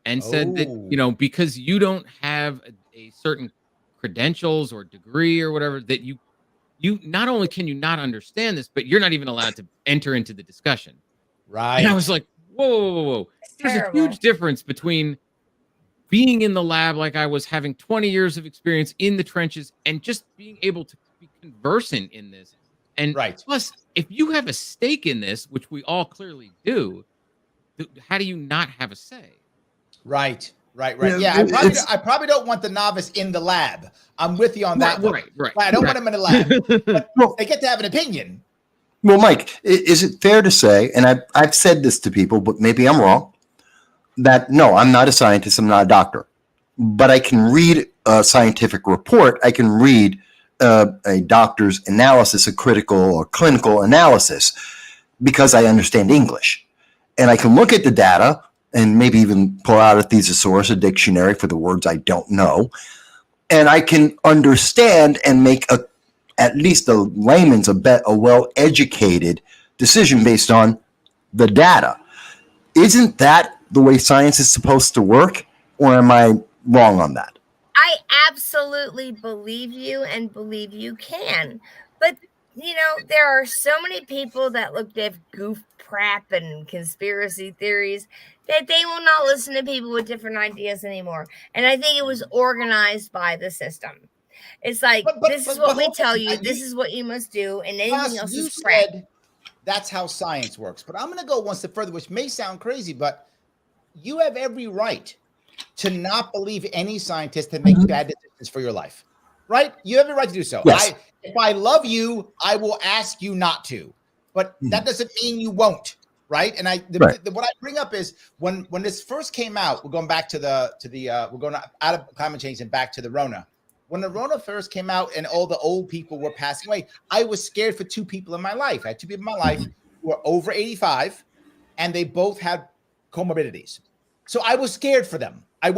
and said that, because you don't have a certain credentials or degree or whatever, that you not only can you not understand this, but you're not even allowed to enter into the discussion. Right. And I was like, whoa. There's a huge difference between being in the lab like I was, having 20 years of experience in the trenches, and just being able to be conversant in this. And plus, if you have a stake in this, which we all clearly do, how do you not have a say? Right. Yeah, I probably don't want the novice in the lab. I'm with you on that one. Right. I don't want him in the lab. But they get to have an opinion. Well, Mike, is it fair to say, and I've said this to people, but maybe I'm wrong, that no, I'm not a scientist, I'm not a doctor, but I can read a scientific report, I can read a doctor's analysis, a critical or clinical analysis, because I understand English. And I can look at the data and maybe even pull out a thesaurus, a dictionary for the words I don't know, and I can understand and make at least a layman's a well-educated decision based on the data. Isn't that the way science is supposed to work, or am I wrong on that? I absolutely believe you and believe you can. But, there are so many people that look at goof crap and conspiracy theories that they will not listen to people with different ideas anymore. And I think it was organized by the system. It's like, this is what we tell you. This is what you must do. And anything else is crap. That's how science works. But I'm going to go one step further, which may sound crazy, but you have every right to not believe any scientist to make bad decisions for your life, right? You have the right to do so. Yes. If I love you, I will ask you not to, but that doesn't mean you won't, right? And what I bring up is when this first came out, we're going back to we're going out of climate change and back to the Rona. When the Rona first came out and all the old people were passing away, I was scared for two people in my life. I had two people in my life who were over 85, and they both had comorbidities. So I was scared for them. I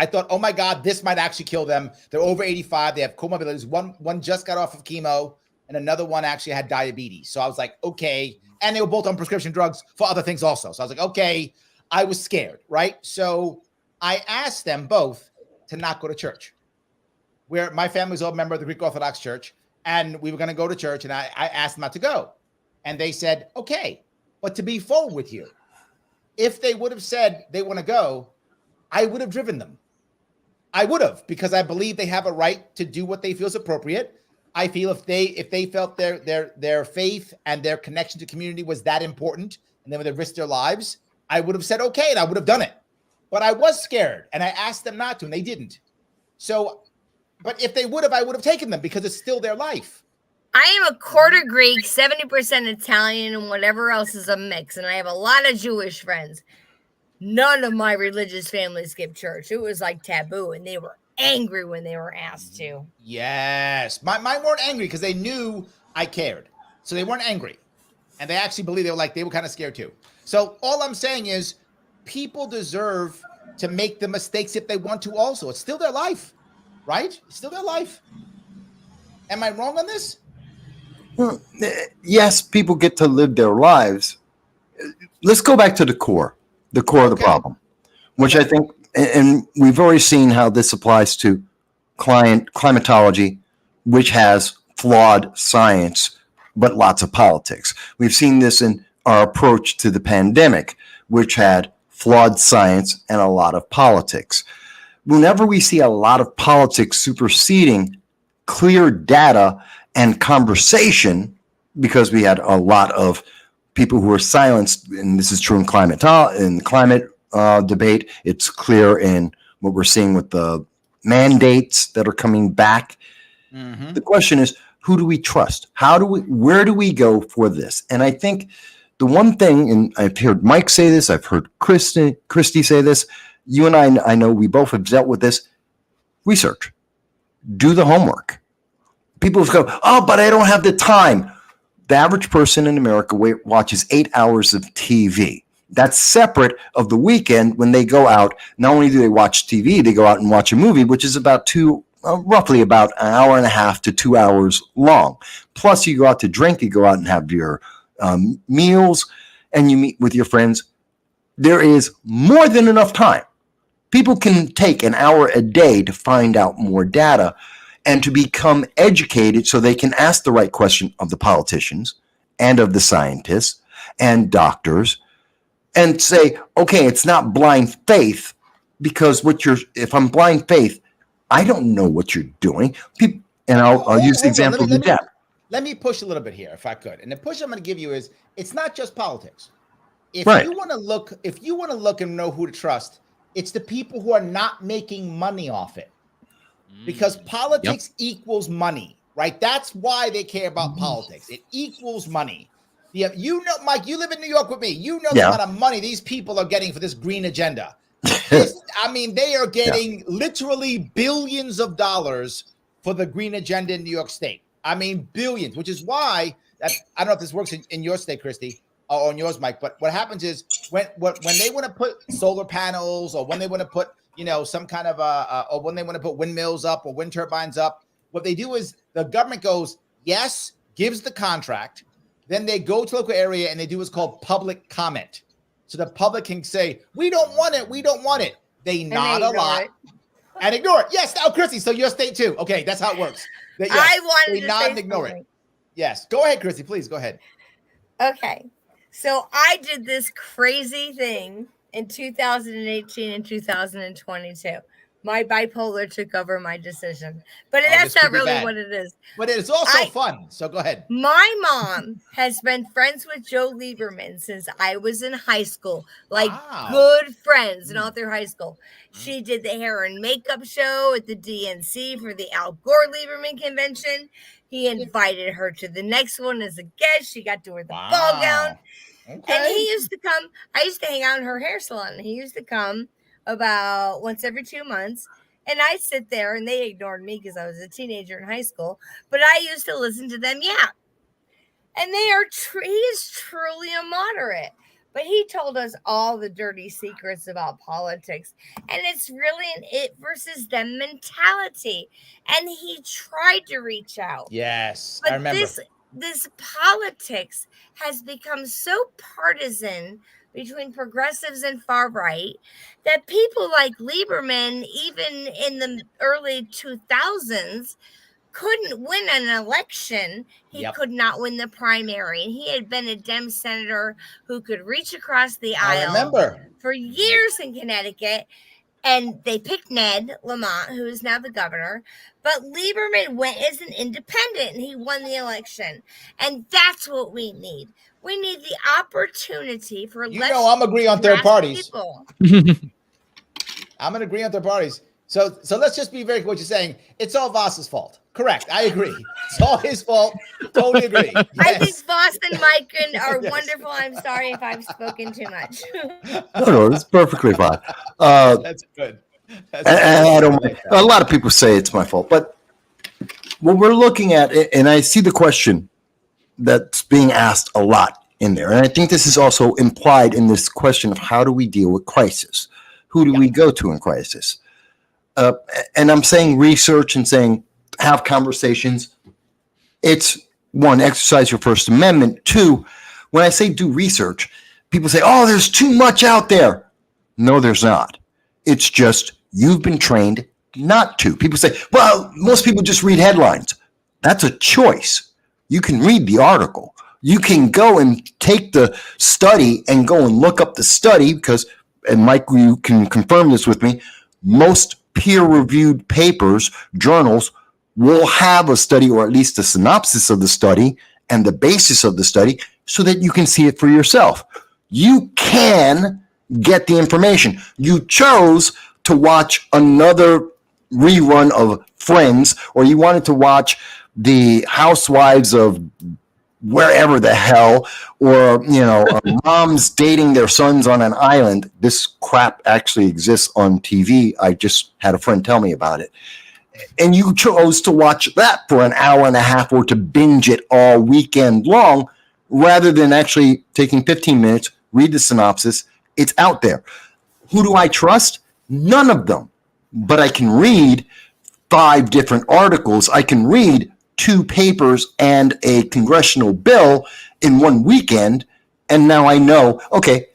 thought, oh my God, this might actually kill them. They're over 85. They have comorbidities. One just got off of chemo, and another one actually had diabetes. So I was like, okay. And they were both on prescription drugs for other things also. So I was like, okay. I was scared, right? So I asked them both to not go to church. Where my family's all a member of the Greek Orthodox Church, and we were going to go to church, and I asked them not to go. And they said, okay. But to be forward with you, if they would have said they want to go, I would have driven them. I would have, because I believe they have a right to do what they feel is appropriate. I feel if they felt their faith and their connection to community was that important, and they would have risked their lives, I would have said okay, and I would have done it. But I was scared, and I asked them not to, and they didn't. So, but if they would have, I would have taken them because it's still their life. I am a quarter Greek, 70% Italian, and whatever else is a mix. And I have a lot of Jewish friends. None of my religious family skipped church. It was like taboo, and they were angry when they were asked to. Yes. Mine weren't angry because they knew I cared. So they weren't angry. And they actually believed they were kind of scared too. So all I'm saying is people deserve to make the mistakes if they want to also. It's still their life, right? It's still their life. Am I wrong on this? Well, yes, people get to live their lives. Let's go back to the core of the problem, which I think, and we've already seen how this applies to climatology, which has flawed science, but lots of politics. We've seen this in our approach to the pandemic, which had flawed science and a lot of politics. Whenever we see a lot of politics superseding clear data and conversation, because we had a lot of people who were silenced, and this is true in climate debate. It's clear in what we're seeing with the mandates that are coming back. Mm-hmm. The question is, who do we trust? Where do we go for this? And I think the one thing, and I've heard Mike say this, I've heard Kristi say this, you and I know we both have dealt with this. Research. Do the homework. People go, oh, but I don't have the time. The average person in America watches 8 hours of TV. That's separate of the weekend when they go out. Not only do they watch TV, they go out and watch a movie, which is roughly about an hour and a half to 2 hours long. Plus, you go out to drink, you go out and have your meals, and you meet with your friends. There is more than enough time. People can take an hour a day to find out more data and to become educated so they can ask the right question of the politicians and of the scientists and doctors and say, okay, it's not blind faith, because if I'm blind faith, I don't know what you're doing. And I'll use the example of the debt. Let me push a little bit here, if I could. And the push I'm going to give you is, it's not just politics. If you want to look and know who to trust, it's the people who are not making money off it. Because politics equals money, right? That's why they care about politics. It equals money. Yeah, Mike, you live in New York with me. You know the amount of money these people are getting for this green agenda. They are getting literally billions of dollars for the green agenda in New York State. I mean, billions, which is why I don't know if this works in your state, Kristi, or in yours, Mike. But what happens is when they want to put solar panels, or when they want to put some kind of or when they want to put windmills up or wind turbines up, what they do is the government goes, yes, gives the contract. Then they go to a local area and they do what's called public comment. So the public can say, we don't want it. We don't want it. They nod a lot and ignore it. Yes. Oh, Kristi, so your state too. Okay. That's how it works. I wanted to nod and ignore it. Yes. Go ahead, Kristi, please go ahead. Okay. So I did this crazy thing in 2018 and 2022. My bipolar took over my decision, but Oh, that's this could not be really bad. what it is. But it's also fun. So go ahead. My mom has been friends with Joe Lieberman since I was in high school, like Wow. good friends and all through high school. She did the hair and makeup show at the DNC for the Al Gore Lieberman convention. He invited her to the next one as a guest. She got to wear the ball gown. Okay. And he used to come. I used to hang out in her hair salon. And he used to come about once every 2 months. And I'd sit there, and they ignored me because I was a teenager in high school. But I used to listen to them yap. And he is truly a moderate. But he told us all the dirty secrets about politics. And it's really an it versus them mentality. And he tried to reach out. Yes, But I remember. this politics has become so partisan between progressives and far right that people like Lieberman, even in the early 2000s, couldn't win an election. He could not win the primary. And he had been a Dem senator who could reach across the aisle remember. for years in Connecticut. And they picked Ned Lamont, who is now the governor. But Lieberman went as an independent, and he won the election. And that's what we need. We need the opportunity for I'm agreeing on third parties. people. I'm going to agree on third parties. So let's just be very clear what you're saying. It's all Vass's fault. Correct. I agree. It's all his fault. Totally agree. Yes. I think Voss and Mike are wonderful. I'm sorry if I've spoken too much. No, it's perfectly fine. That's good. I don't. A lot of people say it's my fault, but what we're looking at, and I see the question that's being asked a lot in there, and I think this is also implied in this question of how do we deal with crisis? Who do we go to in crisis? And I'm saying research and saying have conversations. It's one, exercise your First Amendment. Two, when I say do research, people say, oh, there's too much out there. No, there's not. It's just you've been trained not to. People say, well, most people just read headlines. That's a choice. You can read the article. You can go and take the study and go and look up the study because, and Mike, you can confirm this with me, most peer-reviewed papers, journals, will have a study or at least a synopsis of the study and the basis of the study so that you can see it for yourself. You can get the information. You chose to watch another rerun of Friends, or you wanted to watch the Housewives of wherever the hell, or, moms dating their sons on an island. This crap actually exists on TV. I just had a friend tell me about it. And you chose to watch that for an hour and a half or to binge it all weekend long rather than actually taking 15 minutes, read the synopsis. It's out there. Who do I trust? None of them. But I can read 5 different articles. I can read 2 papers and a congressional bill in one weekend. And now I know, okay,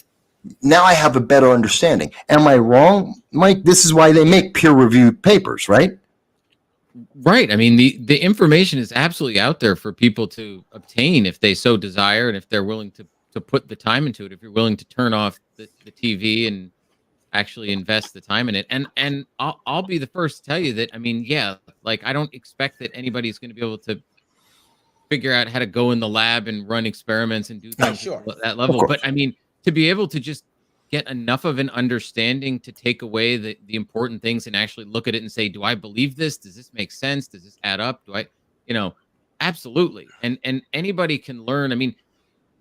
now I have a better understanding. Am I wrong, Mike? This is why they make peer-reviewed papers, right? Right. I mean, the information is absolutely out there for people to obtain if they so desire and if they're willing to put the time into it. If you're willing to turn off the TV and actually invest the time in it. And I'll be the first to tell you that, I mean, yeah, like I don't expect that anybody's going to be able to figure out how to go in the lab and run experiments and do things at that level. But I mean, to be able to just get enough of an understanding to take away the important things and actually look at it and say, do I believe this? Does this make sense? Does this add up? Do I, absolutely. And anybody can learn. I mean,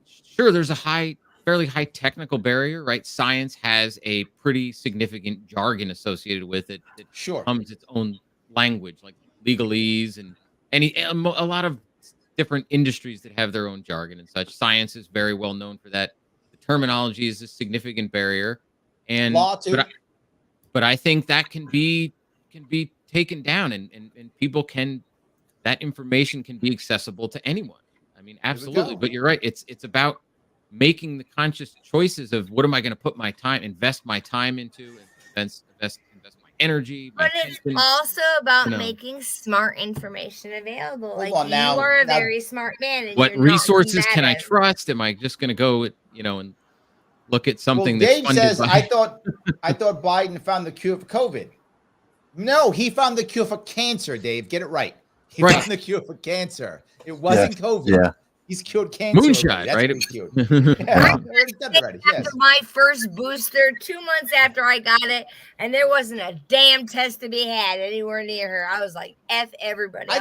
sure, there's a fairly high technical barrier, right? Science has a pretty significant jargon associated with it. It becomes its own language, like legalese and a lot of different industries that have their own jargon and such. Science is very well known for that. Terminology is a significant barrier, and law too. But I think that can be taken down, and people that information can be accessible to anyone. I mean, absolutely. But you're right. It's about making the conscious choices of what am I going to invest my time into, invest my energy. But it's also about making smart information available. Like you are a very smart man. And what resources can I trust? Am I just going to go and look at something Dave that's funded says, by... I thought Biden found the cure for COVID. No, he found the cure for cancer, Dave. Get it right. He Right. found the cure for cancer. It wasn't COVID. Yeah. He's cured cancer. Moonshot, That's right? what he cured. Yeah. He's already done it already. After Yes. my first booster, 2 months after I got it, and there wasn't a damn test to be had anywhere near her. I was like, F everybody. I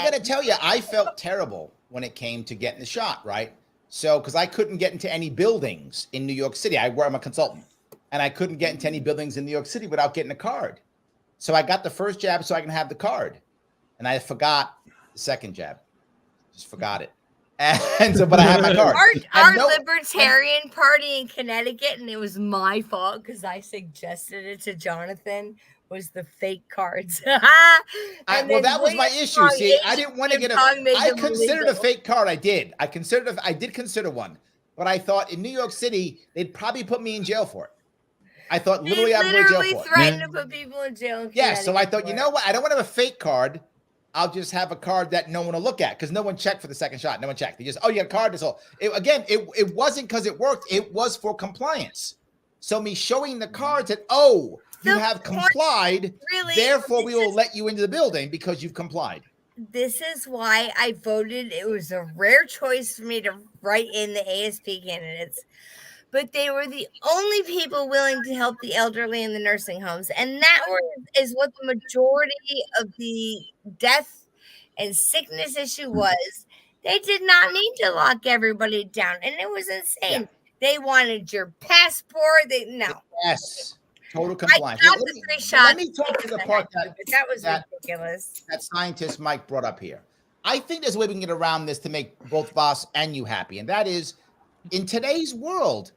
gotta tell you, I felt terrible when it came to getting the shot, right? So, because I couldn't get into any buildings in New York City. I'm a consultant, and I couldn't get into any buildings in New York City without getting a card. So I got the first jab so I can have the card, and I forgot the second jab. Just forgot it. And so, but I had my card. Our libertarian party in Connecticut, and it was my fault because I suggested it to Jonathan, was the fake cards. Well, that was my issue. See, I didn't want to get I considered a fake card. I did consider one, but I thought in New York City they'd probably put me in jail for it. I thought literally I'd go to jail for it. Threatened to put people in jail. Yeah, so I thought, you know what? I don't want to have a fake card. I'll just have a card that no one will look at because no one checked for the second shot. No one checked. They just, oh, you got a card. That's all. It wasn't because it worked. It was for compliance. So me showing the cards that, oh, you have complied. Really, therefore, we will let you into the building because you've complied. This is why I voted. It was a rare choice for me to write in the ASP candidates. But they were the only people willing to help the elderly in the nursing homes. And that is what the majority of the death and sickness issue was. They did not need to lock everybody down. And it was insane. Yeah. They wanted your passport. Yes. Total compliance. I got the 3 shots. Let me talk to the part that was ridiculous. That scientist Mike brought up here. I think there's a way we can get around this to make both Voss and you happy. And that is, in today's world,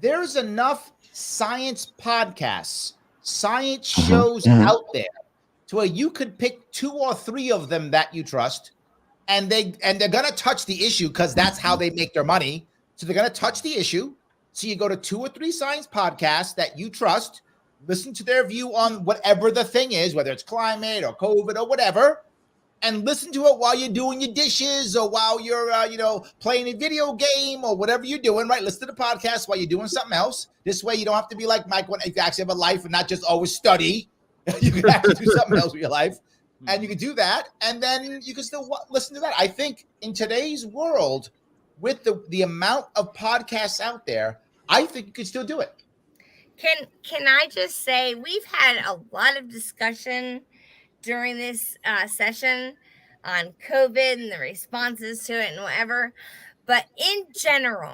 there's enough science podcasts, science shows out there to where you could pick 2 or 3 of them that you trust, and they're gonna touch the issue because that's how they make their money. So they're gonna touch the issue. So you go to 2 or 3 science podcasts that you trust, listen to their view on whatever the thing is, whether it's climate or COVID or whatever, and listen to it while you're doing your dishes or while you're, playing a video game or whatever you're doing, right? Listen to the podcast while you're doing something else. This way you don't have to be like Mike when you actually have a life and not just always study. You can actually do something else with your life. And you can do that. And then you can still listen to that. I think in today's world, with the amount of podcasts out there, I think you could still do it. Can I just say, we've had a lot of discussion during this session on COVID and the responses to it and whatever. But in general,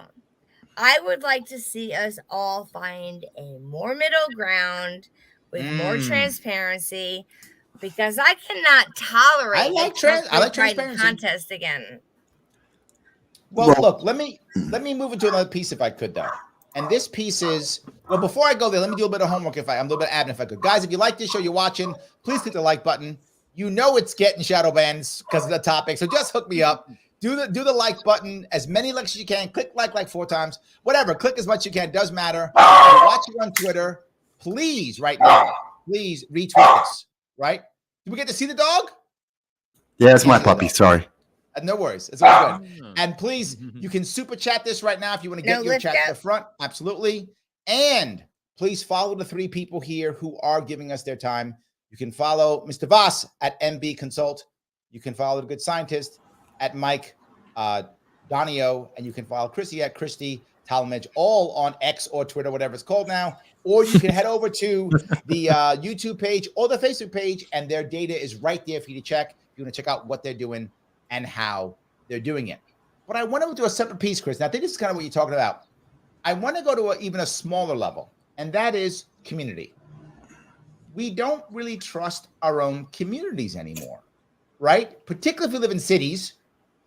I would like to see us all find a more middle ground with more transparency, because I cannot tolerate I like transparency. contest again. Well, look, let me move into another piece if I could, though. And this piece is, well, before I go there, let me do a bit of homework I'm a little bit of admin if I could. Guys, if you like this show, you're watching, please click the like button. You know it's getting shadow bans because of the topic, so just hook me up. Do the like button, as many likes as you can. Click like 4 times. Whatever, click as much as you can. It does matter. If you're watching on Twitter, please, right now, please retweet this, right? Did we get to see the dog? Yeah, it's my puppy. Sorry. No worries. It's all good. And please, you can super chat this right now if you want to get your chat to the front. Absolutely. And please follow the 3 people here who are giving us their time. You can follow Mr. Vass at MB Consult. You can follow the good scientist at Mike Donio. And you can follow Kristi at Kristi Talmadge, all on X or Twitter, whatever it's called now. Or you can head over to the YouTube page or the Facebook page, and their data is right there for you to check. If you want to check out what they're doing and how they're doing it. But I want to do a separate piece, Chris. And I think this is kind of what you're talking about. I want to go to even a smaller level, and that is community. We don't really trust our own communities anymore, right? Particularly if we live in cities.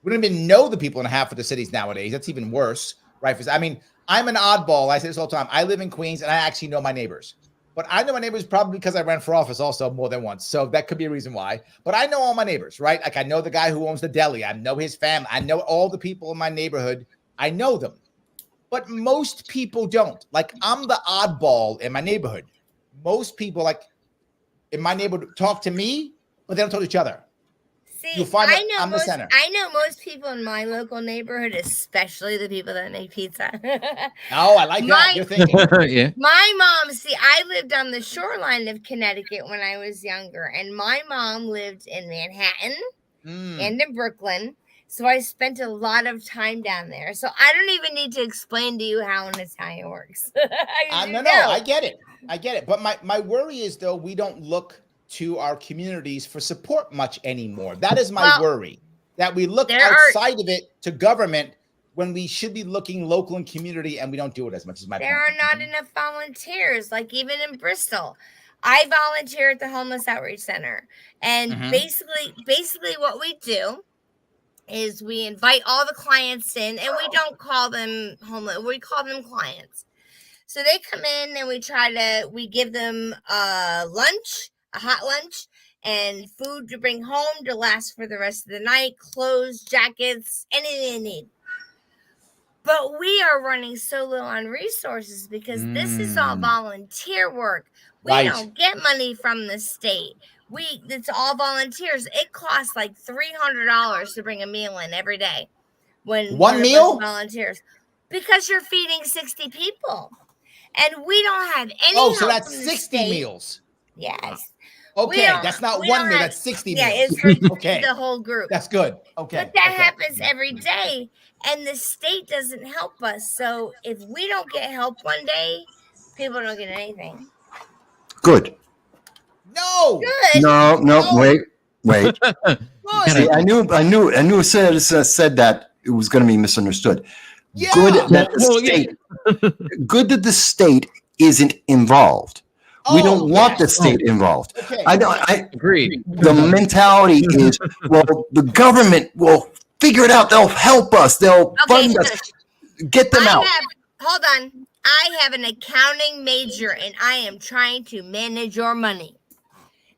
We don't even know the people in half of the cities nowadays. That's even worse, right? I mean, I'm an oddball. I say this all the time. I live in Queens, and I actually know my neighbors. But I know my neighbors probably because I ran for office also more than once. So that could be a reason why. But I know all my neighbors, right? Like I know the guy who owns the deli. I know his family. I know all the people in my neighborhood. I know them. But most people don't. Like I'm the oddball in my neighborhood. Most people like in my neighborhood talk to me, but they don't talk to each other. See, You'll find I that know I'm the center. I know most people in my local neighborhood, especially the people that make pizza. Oh, I like that. You're thinking. Yeah. My mom, see, I lived on the shoreline of Connecticut when I was younger, and my mom lived in Manhattan and in Brooklyn. So I spent a lot of time down there. So I don't even need to explain to you how an Italian works. No, I get it. I get it. But my worry is, though, we don't look to our communities for support much anymore. That is my worry, that we look outside of it to government when we should be looking local and community, and we don't do it as much as my There are not enough volunteers, like even in Bristol. I volunteer at the Homeless Outreach Center. And basically what we do is we invite all the clients in, and we don't call them homeless. We call them clients. So they come in and we give them lunch, a hot lunch, and food to bring home to last for the rest of the night, clothes, jackets, anything they need. But we are running so low on resources because this is all volunteer work. We don't get money from the state. It's all volunteers. It costs like $300 to bring a meal in every day. When one meal? Volunteers. Because you're feeding 60 people. And we don't have any Oh, so help that's from the 60 state. meals. Yes. Okay, that's not one meal, that's 60 meals. Yeah, it's for the whole group. That's good. Okay. But that happens every day, and the state doesn't help us. So if we don't get help one day, people don't get anything. Good. No. Good. No. Wait. See, I knew it said that it was going to be misunderstood. Yeah. Good that the state isn't involved. We don't want the state involved. Okay. I Agreed. The mentality is, well, the government will figure it out. They'll help us. They'll fund us. Get them out. Hold on. I have an accounting major, and I am trying to manage your money.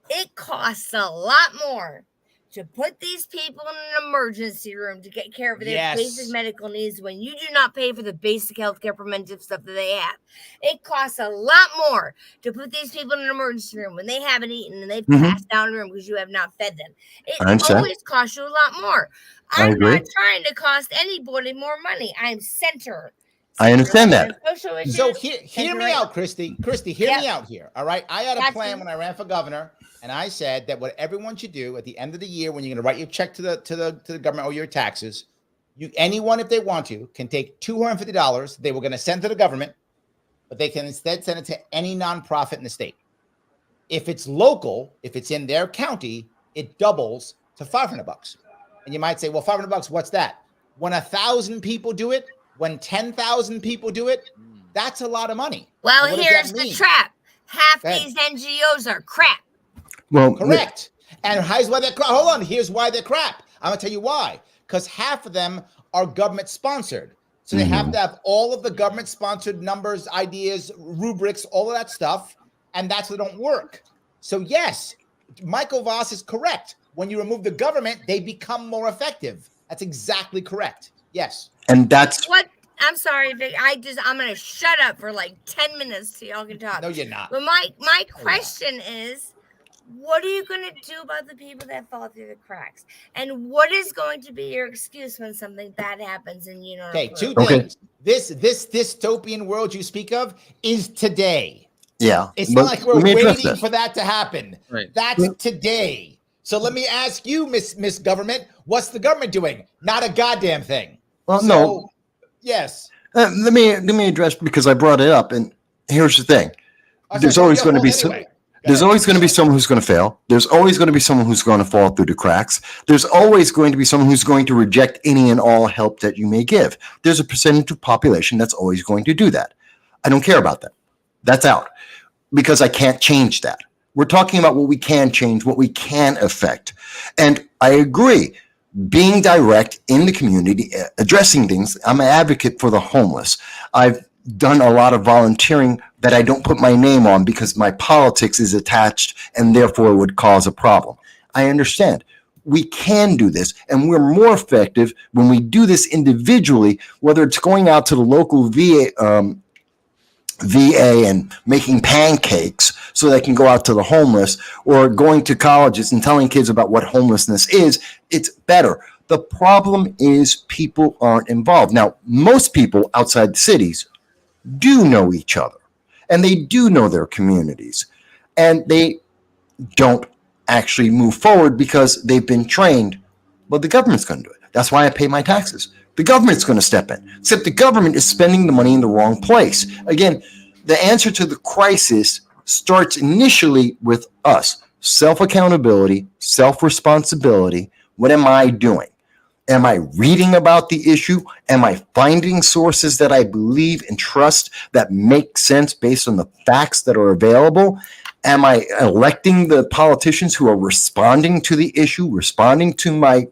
It costs a lot more to put these people in an emergency room to get care of their basic medical needs when you do not pay for the basic healthcare preventive stuff that they have. It costs a lot more to put these people in an emergency room when they haven't eaten and they've passed down the room because you have not fed them. It always costs you a lot more. I'm not trying to cost anybody more money. I'm center. I understand that. So hear me out, Kristi. Kristi, hear me out here. All right. I had a plan when I ran for governor, and I said that what everyone should do at the end of the year, when you're going to write your check to the government or your taxes, anyone, if they want to, can take $250 they were going to send to the government, but they can instead send it to any nonprofit in the state. If it's local, if it's in their county, it doubles to $500. And you might say, well, $500, what's that? When 1,000 people do it, when 10,000 people do it, that's a lot of money. Well, here's the trap. Half these NGOs are crap. Well, correct. And here's why they're crap. Hold on. Here's why they're crap. I'm going to tell you why. Because half of them are government sponsored. So they have to have all of the government sponsored numbers, ideas, rubrics, all of that stuff. And that's what don't work. So yes, Michal Vass is correct. When you remove the government, they become more effective. That's exactly correct. Yes. And that's what I'm sorry, Vic. I'm going to shut up for like 10 minutes so y'all can talk. No, you're not. But my question is, what are you going to do about the people that fall through the cracks? And what is going to be your excuse when something bad happens and you don't? Okay, two things. This dystopian world you speak of is today. Yeah. It's not like we're waiting for that to happen. Right. That's today. So let me ask you, Miss Government, what's the government doing? Not a goddamn thing. Well, no. Yes. Let me address, because I brought it up, and here's the thing. There's always going to be there's always going to be someone who's going to fail. There's always going to be someone who's going to fall through the cracks. There's always going to be someone who's going to reject any and all help that you may give. There's a percentage of population that's always going to do that. I don't care about that. That's out, because I can't change that. We're talking about what we can change, what we can affect. And I agree. Being direct in the community, addressing things. I'm an advocate for the homeless. I've done a lot of volunteering that I don't put my name on because my politics is attached and therefore would cause a problem. I understand. We can do this, and we're more effective when we do this individually, whether it's going out to the local VA and making pancakes so they can go out to the homeless, or going to colleges and telling kids about what homelessness is, it's better. The problem is people aren't involved. Now, most people outside the cities do know each other, and they do know their communities, and they don't actually move forward because they've been trained. But the government's going to do it. That's why I pay my taxes. The government's going to step in, except the government is spending the money in the wrong place. Again, the answer to the crisis starts initially with us. Self-accountability, self-responsibility. What am I doing? Am I reading about the issue? Am I finding sources that I believe and trust that make sense based on the facts that are available? Am I electing the politicians who are responding to the issue, responding to my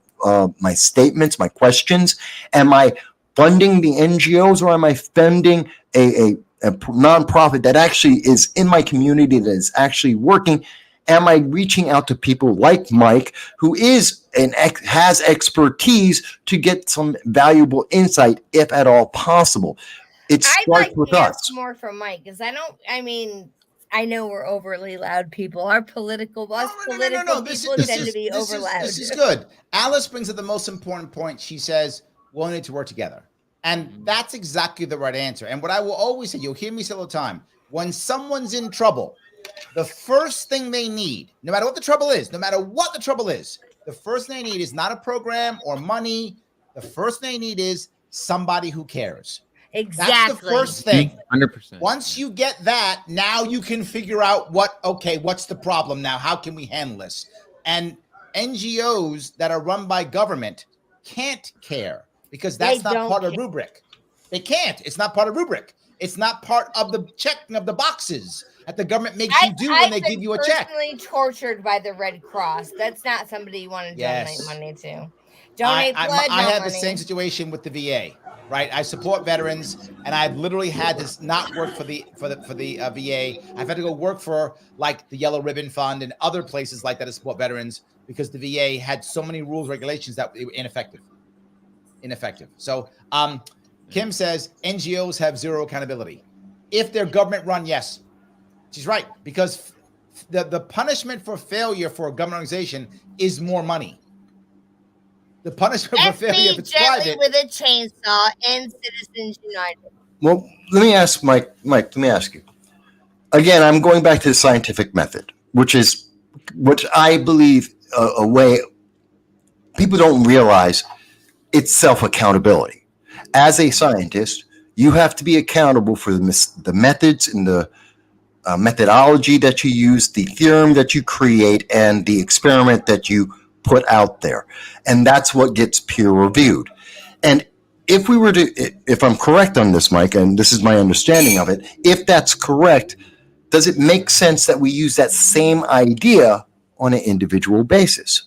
statements, my questions? Am I funding the NGOs, or am I funding a nonprofit that actually is in my community, that is actually working? Am I reaching out to people like Mike, who is has expertise to get some valuable insight, if at all possible? It starts with us. More from Mike, because I know we're overly loud people. Our political people tend to be over loud. This is good. Alice brings up the most important point. She says, we'll need to work together. And that's exactly the right answer. And what I will always say, you'll hear me say all the time, when someone's in trouble, the first thing they need, no matter what the trouble is, the first thing they need is not a program or money. The first thing they need is somebody who cares. Exactly. That's the first thing. 100%. Once you get that, now you can figure out what's the problem now? How can we handle this? And NGOs that are run by government can't care because that's not part of the rubric. They can't. It's not part of the rubric. It's not part of the checking of the boxes that the government makes you do when they give you a check. I've been personally tortured by the Red Cross. That's not somebody you want to donate money to. Donate blood, I had the same situation with the VA. Right, I support veterans, and I've literally had to not work for the VA. I've had to go work for like the Yellow Ribbon Fund and other places like that to support veterans because the VA had so many rules, regulations that were ineffective. So, Kim says NGOs have zero accountability. If they're government run, yes, she's right, because the punishment for failure for a government organization is more money. The punishment for failure if it's private. With a chainsaw and Citizens United. Well, let me ask Mike. Mike, let me ask you. Again, I'm going back to the scientific method, which I believe a way people don't realize it's self-accountability. As a scientist, you have to be accountable for the methods and the methodology that you use, the theorem that you create, and the experiment that you put out there. And that's what gets peer reviewed. And if I'm correct on this, Mike, and this is my understanding of it, if that's correct, does it make sense that we use that same idea on an individual basis?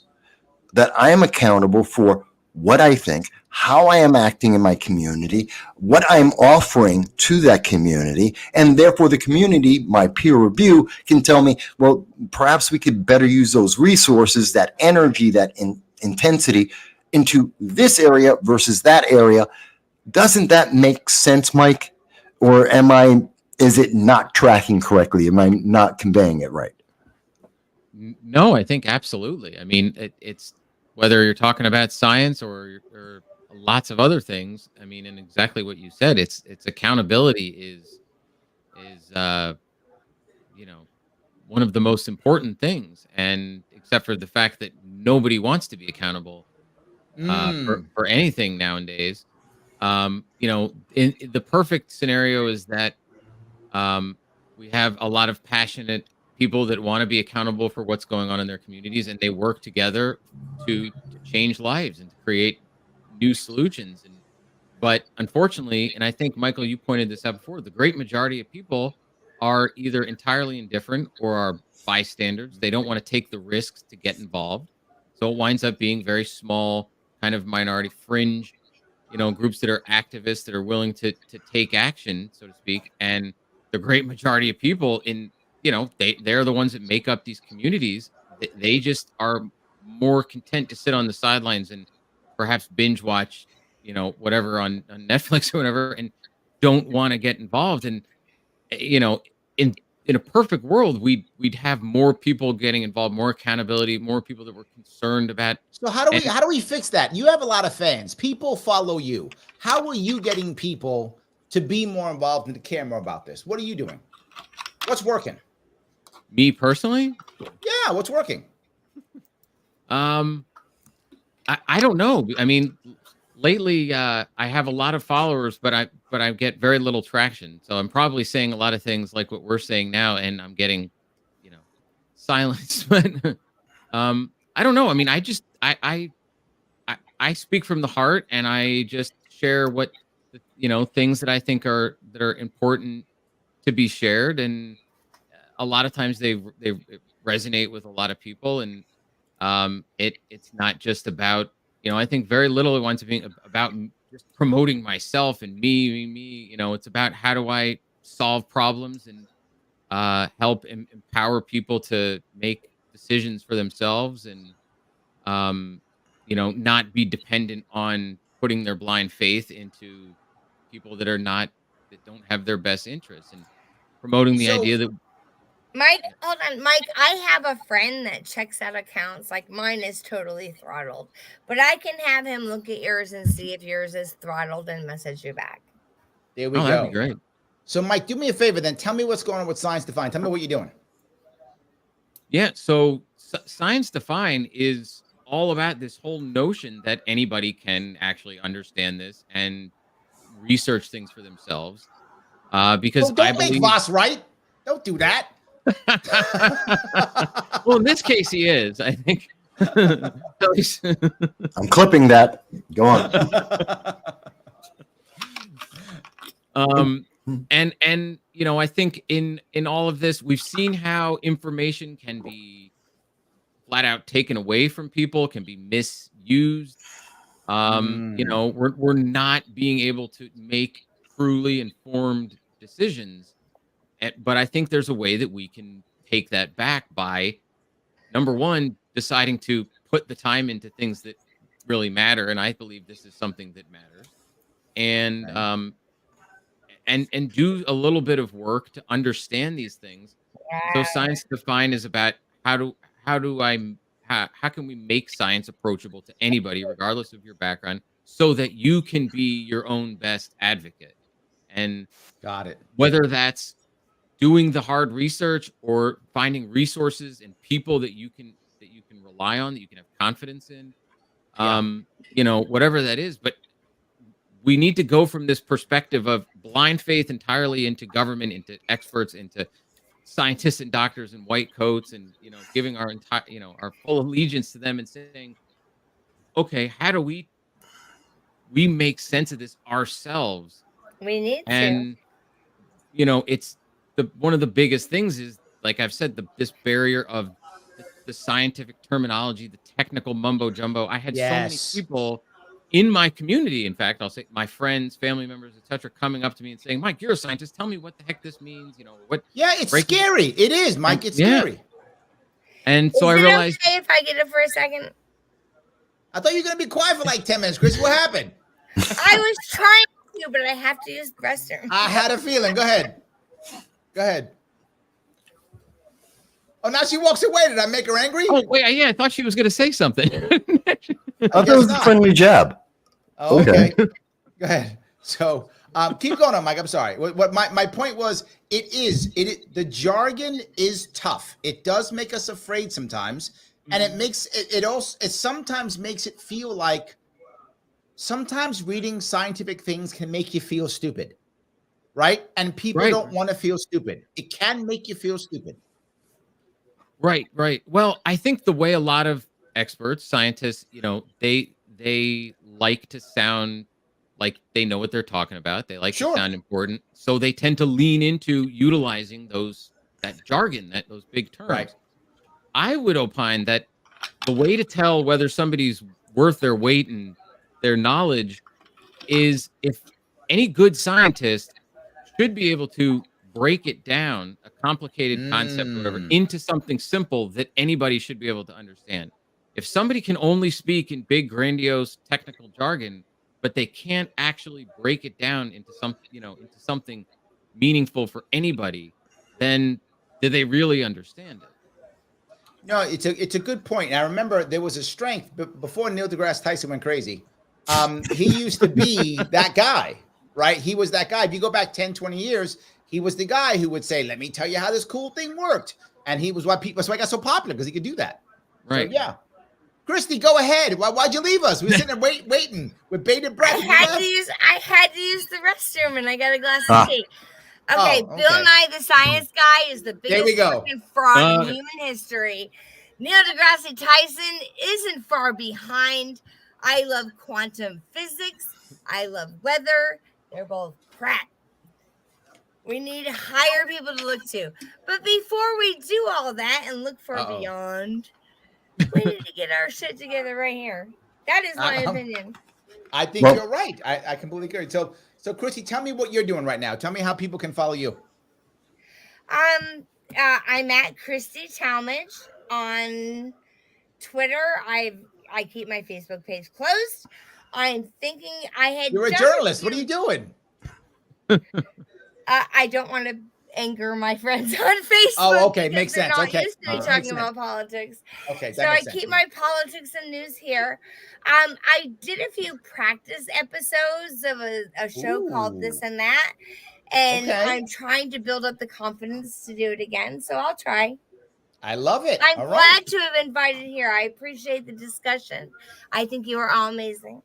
That I am accountable for what I think, how I am acting in my community, what I'm offering to that community, and therefore the community, my peer review, can tell me, well, perhaps we could better use those resources, that energy, that intensity into this area versus that area. Doesn't that make sense, Mike? Or is it not tracking correctly? Am I not conveying it right? No, I think absolutely. I mean, it's whether you're talking about science or lots of other things. I mean, and exactly what you said, it's accountability is one of the most important things. And except for the fact that nobody wants to be accountable for anything nowadays. In the perfect scenario is that we have a lot of passionate people that want to be accountable for what's going on in their communities, and they work together to change lives and to create new solutions. But unfortunately, and I think, Michael, you pointed this out before, the great majority of people are either entirely indifferent or are bystanders. They don't want to take the risks to get involved. So it winds up being very small, kind of minority fringe, groups that are activists that are willing to take action, so to speak. And the great majority of people they're the ones that make up these communities. They just are more content to sit on the sidelines and perhaps binge watch, whatever on Netflix or whatever, and don't want to get involved. And, in a perfect world, we'd have more people getting involved, more accountability, more people that were concerned about. So how do we fix that? You have a lot of fans. People follow you. How are you getting people to be more involved and to care more about this? What are you doing? What's working? Me personally? Yeah, what's working? I don't know. I mean, lately I have a lot of followers, but I get very little traction. So I'm probably saying a lot of things like what we're saying now, and I'm getting, silence. But I don't know. I mean, I speak from the heart, and I just share what things that I think are important to be shared, and a lot of times they resonate with a lot of people, and it's not just about I think very little it wants to be about just promoting myself and me. It's about how do I solve problems and help empower people to make decisions for themselves, and not be dependent on putting their blind faith into people that don't have their best interests, and promoting the So idea that Mike, hold on. Mike, I have a friend that checks out accounts. Like mine is totally throttled. But I can have him look at yours and see if yours is throttled and message you back. there we that'd be go. great. So Mike, do me a favor then. Tell me what's going on with Science Defined. Tell me what you're doing. Yeah, so Science Define is all about this whole notion that anybody can actually understand this and research things for themselves. Because Oh, don't I make believe, Voss right. Don't do that. well, in this case, he is. I think. At least- I'm clipping that. Go on. and I think in all of this, we've seen how information can be flat out taken away from people, can be misused. We're not being able to make truly informed decisions. But I think there's a way that we can take that back by, number one, deciding to put the time into things that really matter, and I believe this is something that matters, and Right. and do a little bit of work to understand these things. So Yeah. Science Defined is about how can we make science approachable to anybody, regardless of your background, so that you can be your own best advocate, and Got it. whether that's doing the hard research or finding resources and people that you can rely on, that you can have confidence in, whatever that is. But we need to go from this perspective of blind faith entirely into government, into experts, into scientists and doctors in white coats, and giving our entire our full allegiance to them, and saying, okay, how do we make sense of this ourselves? We need to. And it's one of the biggest things is, like I've said, this barrier of the scientific terminology, the technical mumbo jumbo. I had so many Yes. people in my community, in fact, I'll say my friends, family members, etc., coming up to me and saying, Mike, you're a scientist, tell me what the heck this means. What Yeah, it's scary. It is, Mike. It's scary. And so I Is it realized, okay if I get it for a second? I thought you were gonna be quiet for like 10 minutes, Chris. What happened? I was trying to, but I have to use the restroom. I had a feeling. Go ahead. Go ahead. Oh, now she walks away. Did I make her angry? oh wait, yeah, I thought she was going to say something. I thought guess it was a not. friendly jab. Oh, Okay. okay. Go ahead. So keep going on, Mike. I'm sorry. What my point was, the jargon is tough. It does make us afraid sometimes. And it sometimes makes it feel like sometimes reading scientific things can make you feel stupid. Right? And people Right. don't want to feel stupid. It can make you feel stupid. Right. Well, I think the way a lot of experts, scientists, they like to sound like they know what they're talking about. They like Sure. to sound important, so they tend to lean into utilizing that jargon, those big terms. Right. I would opine that the way to tell whether somebody's worth their weight in their knowledge is if any good scientist should be able to break it down, a complicated concept or whatever, into something simple that anybody should be able to understand. If somebody can only speak in big, grandiose technical jargon, but they can't actually break it down into something meaningful for anybody, then did they really understand it? No, it's a good point. And I remember there was a strength before Neil deGrasse Tyson went crazy. He used to be that guy, right? He was that guy. If you go back 10, 20 years, he was the guy who would say, let me tell you how this cool thing worked. And he was why people, that's why he got so popular, because he could do that. Right. So, yeah. Kristi, go ahead. Why'd you leave us? We were sitting there waiting with bated breath. I had to use the restroom, and I got a glass of tea. Okay, okay. Bill Nye, the science guy, is the biggest fucking fraud in human history. Neil deGrasse Tyson isn't far behind. I love quantum physics. I love weather. They're both crap. We need higher people to look to. But before we do all that and look far beyond, we need to get our shit together right here. That is my opinion. I think you're right. I completely agree. So Kristi, tell me what you're doing right now. Tell me how people can follow you. I'm at Kristi Talmadge on Twitter. I keep my Facebook page closed. I'm thinking You're a journalist. What are you doing? I don't want to anger my friends on Facebook. Oh, okay. Makes sense. Okay. Used to be talking about politics. Okay. So I keep my politics and news here. I did a few practice episodes of a show called This and That. And I'm trying to build up the confidence to do it again. So I'll try. I love it. I'm glad to have invited here. I appreciate the discussion. I think you are all amazing.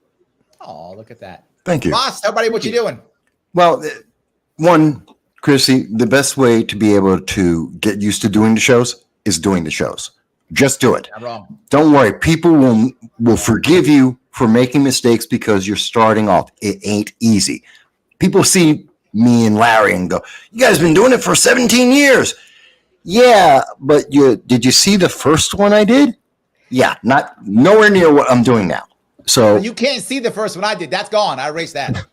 Oh, look at that. Thank you. Boss, tell everybody what you're doing. Well, one, Kristi, the best way to be able to get used to doing the shows is doing the shows. Just do it. Not wrong. Don't worry. People will forgive you for making mistakes because you're starting off. It ain't easy. People see me and Larry and go, you guys been doing it for 17 years. Yeah, but did you see the first one I did? Yeah, nowhere near what I'm doing now. So you can't see the first one I did. That's gone. I erased that.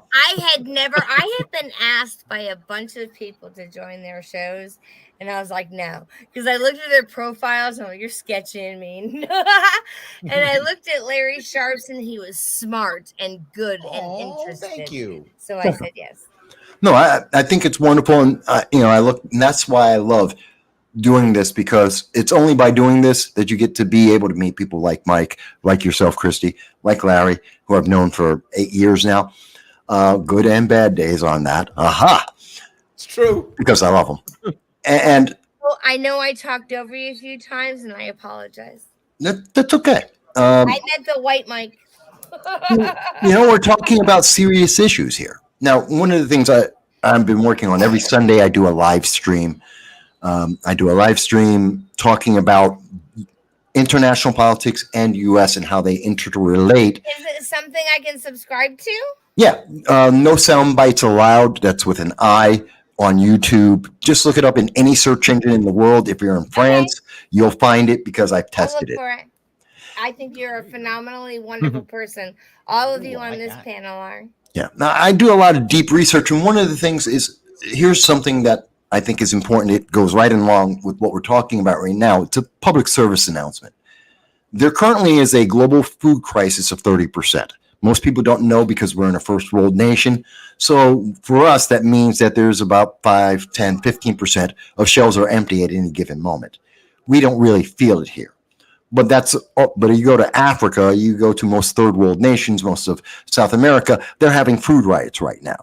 I had been asked by a bunch of people to join their shows. And I was like, no, because I looked at their profiles and I'm like, you're sketching me. And I looked at Larry Sharpe's and he was smart and good and interested. Thank you. So I said yes. No, I think it's wonderful. And, and that's why I love doing this, because it's only by doing this that you get to be able to meet people like Mike, like yourself, Kristi, like Larry, who I've known for 8 years now. Good and bad days on that. It's true. Because I love them. And well, I know I talked over you a few times and I apologize. That's okay. I meant the white Mike. We're talking about serious issues here. Now, one of the things I've been working on, every Sunday I do a live stream. I do a live stream talking about international politics and U.S. and how they interrelate. Is it something I can subscribe to? Yeah. No Soundbites Allowed. That's with an I on YouTube. Just look it up in any search engine in the world. If you're in France, you'll find it because I've tested it. I think you're a phenomenally wonderful person. All of you on this panel are. Yeah. Now, I do a lot of deep research. And one of the things is, here's something that I think is important. It goes right along with what we're talking about right now. It's a public service announcement. There currently is a global food crisis of 30%. Most people don't know because we're in a first world nation. So for us, that means that there's about 5, 10, 15% of shelves are empty at any given moment. We don't really feel it here. But you go to Africa, you go to most third world nations, most of South America, they're having food riots right now.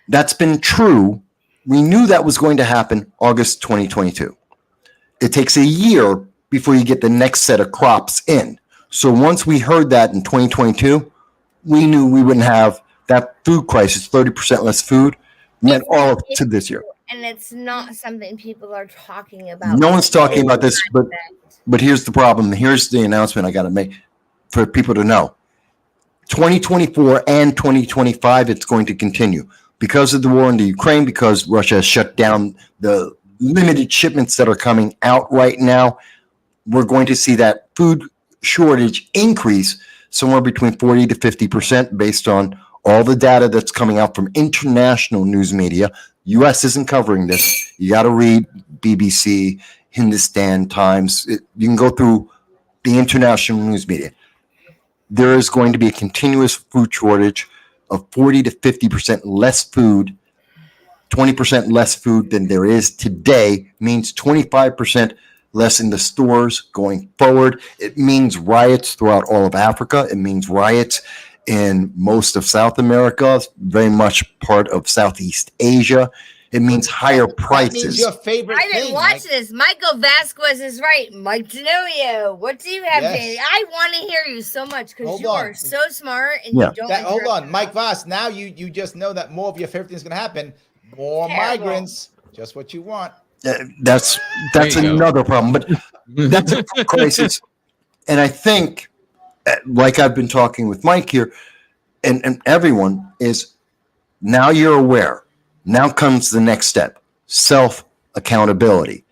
That's been true. We knew that was going to happen August 2022. It takes a year before you get the next set of crops in. So once we heard that in 2022, we knew we wouldn't have that food crisis, 30% less food, meant all of to this year. And it's not something people are talking about. No one's talking about this, but here's the problem. Here's the announcement I got to make for people to know. 2024 and 2025, it's going to continue. Because of the war in the Ukraine, because Russia has shut down the limited shipments that are coming out right now, we're going to see that food shortage increase somewhere between 40 to 50% based on all the data that's coming out from international news media. U.S. isn't covering this. You got to read BBC, Hindustan Times. You can go through the international news media. There is going to be a continuous food shortage of 40 to 50% less food 20% less food than there is today means 25% less in the stores going forward. It means riots throughout all of Africa. It means riots in most of South America, very much part of Southeast Asia. It means higher prices. That means your favorite I didn't thing, watch Mike. this. Michael Vasquez is right. Mike Donio, what do you have, Yes. Danny? I want to hear you so much because Hold you on. are so smart and Yeah. you don't. Hold interrupt on, me. Mike Vass. Now you just know that more of your favorite thing is going to happen. More Terrible. migrants. Just what you want. That's There you go. another problem. But that's a food crisis. And I think, like I've been talking with Mike here, and everyone is, now you're aware. Now comes the next step, self-accountability.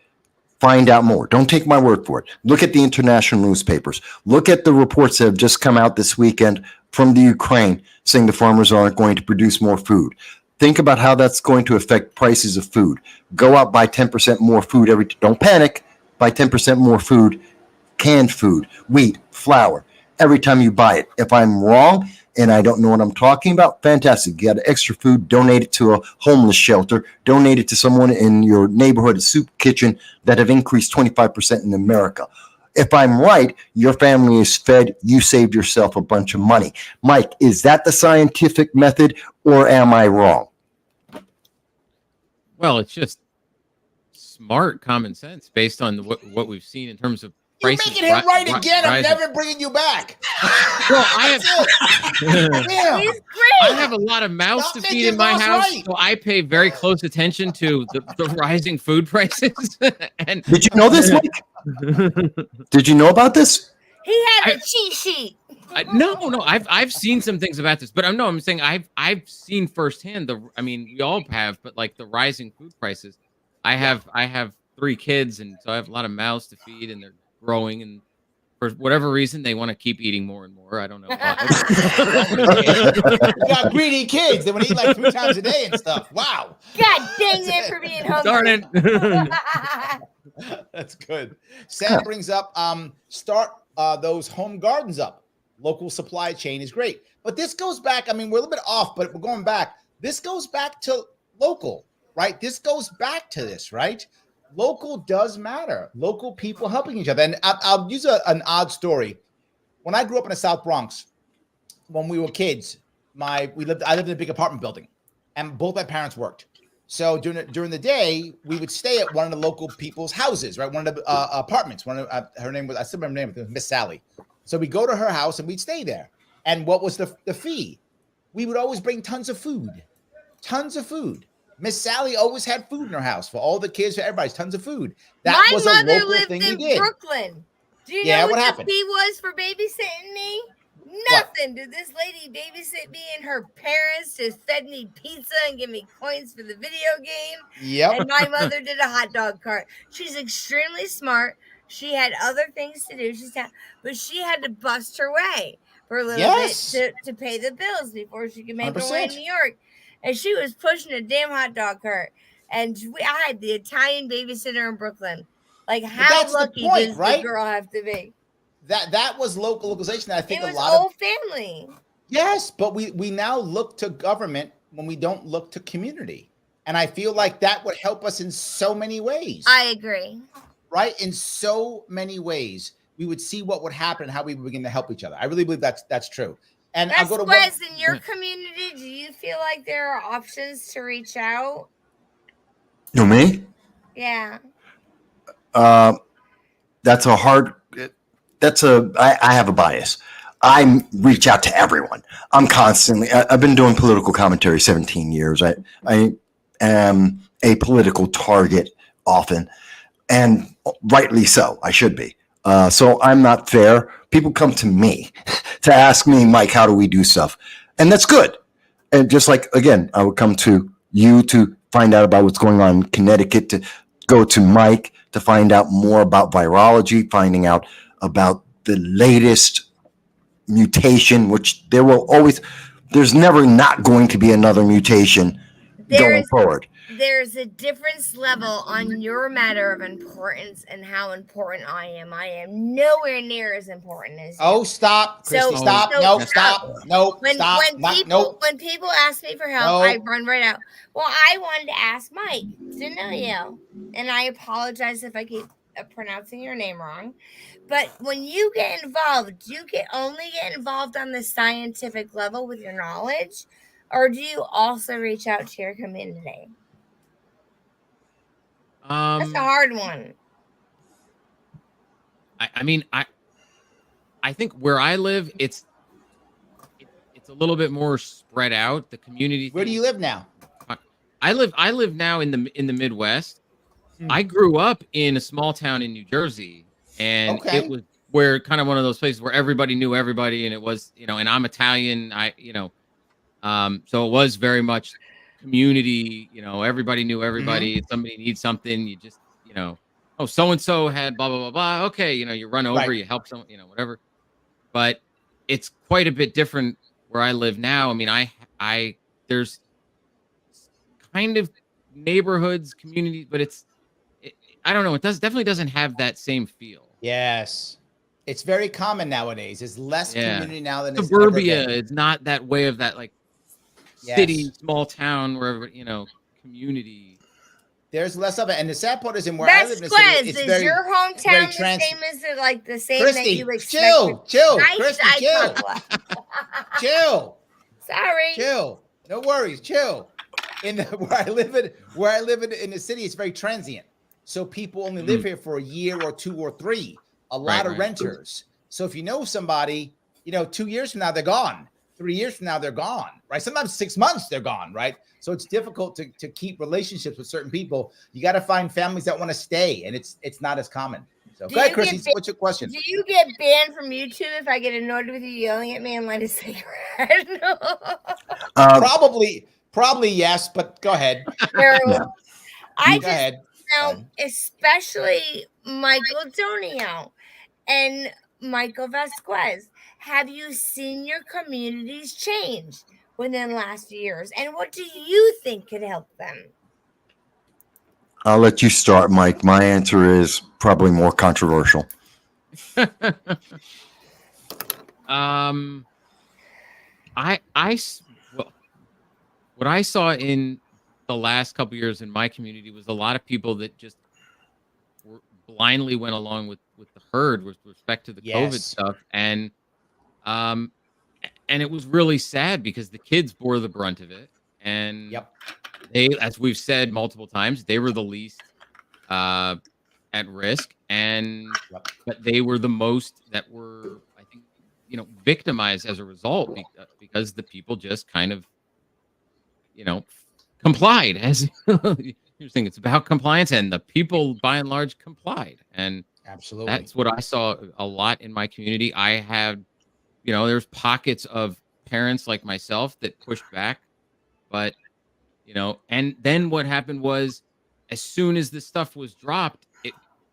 Find out more. Don't take my word for it. Look at the international newspapers. Look at the reports that have just come out this weekend from the Ukraine saying the farmers aren't going to produce more food. Think about how that's going to affect prices of food. Go out, buy 10% more food don't panic, buy 10% more food, canned food, wheat, flour, every time you buy it. If I'm wrong and I don't know what I'm talking about, fantastic. You got extra food, donate it to a homeless shelter, donate it to someone in your neighborhood, a soup kitchen that have increased 25% in America. If I'm right, your family is fed, you saved yourself a bunch of money. Mike, is that the scientific method or am I wrong? Well, it's just smart common sense based on what we've seen in terms of You're prices. making him right again. I'm rising. never bringing you back. Well, I Damn. He's great. I have a lot of mouths Stop to making feed in my Ross house, right. so I pay very close attention to the rising food prices. And Did you know this, Mike? Did you know about this? He had a cheat sheet. no, I've seen some things about this, but I'm saying I've seen firsthand we all have, but like the rising food prices. I have 3 kids, and so I have a lot of mouths to feed, and they're growing, and for whatever reason they want to keep eating more and more. I don't know why. You got greedy kids. They want to eat like 3 times a day and stuff. Wow. God dang it for being hungry. Darn it. That's good. Sam brings up start those home gardens up. Local supply chain is great. But this goes back, we're a little bit off, but we're going back. This goes back to local, right? This goes back to this, right? Local does matter. Local people helping each other. And I'll use an odd story. When I grew up in the South Bronx, when we were kids, I lived in a big apartment building, and both my parents worked. So during the day, we would stay at one of the local people's houses, right? One of the apartments. Her name was, I still remember her name, Miss Sally. So we'd go to her house and we'd stay there. And what was the fee? We would always bring tons of food. Miss Sally always had food in her house for all the kids, for everybody, tons of food. That My was a mother local lived thing in we did. Brooklyn. Do you Yeah, know what what happened? the fee was for babysitting me? Nothing. Did this lady babysit me, and her parents just fed me pizza and give me coins for the video game? Yep. And my mother did a hot dog cart. She's extremely smart. She had other things to do. But she had to bust her way for a little bit to pay the bills before she could make her way in 100%. New York. And she was pushing a damn hot dog cart. And I had the Italian babysitter in Brooklyn. Like, how lucky does the girl have to be? That was localization. I think it was a lot old family. Yes, but we now look to government when we don't look to community. And I feel like that would help us in so many ways. I agree. Right? In so many ways, we would see what would happen and how we would begin to help each other. I really believe that's true. And that's Wes, in your community, do you feel like there are options to reach out? You know, me? Yeah. I have a bias. I reach out to everyone. I've been doing political commentary 17 years. I am a political target often, and rightly so. I should be. So I'm not fair. People come to me to ask me, Mike, how do we do stuff? And that's good. And just like, again, I would come to you to find out about what's going on in Connecticut, to go to Mike to find out more about virology, finding out about the latest mutation, which there's never not going to be another mutation going forward. there's a difference level on your matter of importance and how important I am. I am nowhere near as important as you. Oh, stop, Kristi, So- stop. so- No, so- stop. No, When stop. when people ask me for help, No. I run right out. Well, I wanted to ask Mike Donio, and I apologize if I keep pronouncing your name wrong. But when you get involved, do you only get involved on the scientific level with your knowledge, or do you also reach out to your community? That's a hard one. I mean, I think where I live, it's a little bit more spread out. The community. Where do you live now? I live now in the Midwest. Hmm. I grew up in a small town in New Jersey, and Okay. it was where kind of one of those places where everybody knew everybody, and it was, and I'm Italian. So it was very much community. Everybody knew everybody. If somebody needs something, you just, oh, so and so had blah blah blah blah. Okay, you run over, Right. you help someone, whatever. But it's quite a bit different where I live now. I mean, I there's kind of neighborhoods, communities, but I don't know. It definitely doesn't have that same feel. Yes. It's very common nowadays. There's less community now than it's ever Suburbia. been. It's not that way of that like city, small town, where everybody, community. There's less of it, and the sad part is, in where I live in the city, it's is very, your hometown the trans- same as the same that Kristi, you expect? chill, Nice Kristi, chill, chill. Sorry. chill. No worries, chill. Where I live in the city, it's very transient. So people only live here for a year or 2 or 3. A lot of renters. So if you know somebody, 2 years from now they're gone. 3 years from now they're gone, right? Sometimes 6 months they're gone, right? So it's difficult to keep relationships with certain people. You got to find families that want to stay, and it's not as common. So go ahead, Kristi. What's your question? Do you get banned from YouTube if I get annoyed with you yelling at me and light a cigarette? Probably yes, but go ahead. Go ahead. Now, especially Michael Donio and Michal Vass, have you seen your communities change within the last few years? And what do you think could help them? I'll let you start, Mike. My answer is probably more controversial. What I saw in the last couple of years in my community was a lot of people that just blindly went along with the herd with respect to the COVID stuff, and it was really sad because the kids bore the brunt of it, and they, as we've said multiple times, they were the least at risk, and but they were the most that were, I think, victimized as a result, because the people just kind of complied. As you're saying, it's about compliance, and the people by and large complied, and absolutely, that's what I saw a lot in my community. I had, there's pockets of parents like myself that pushed back, but and then what happened was, as soon as this stuff was dropped,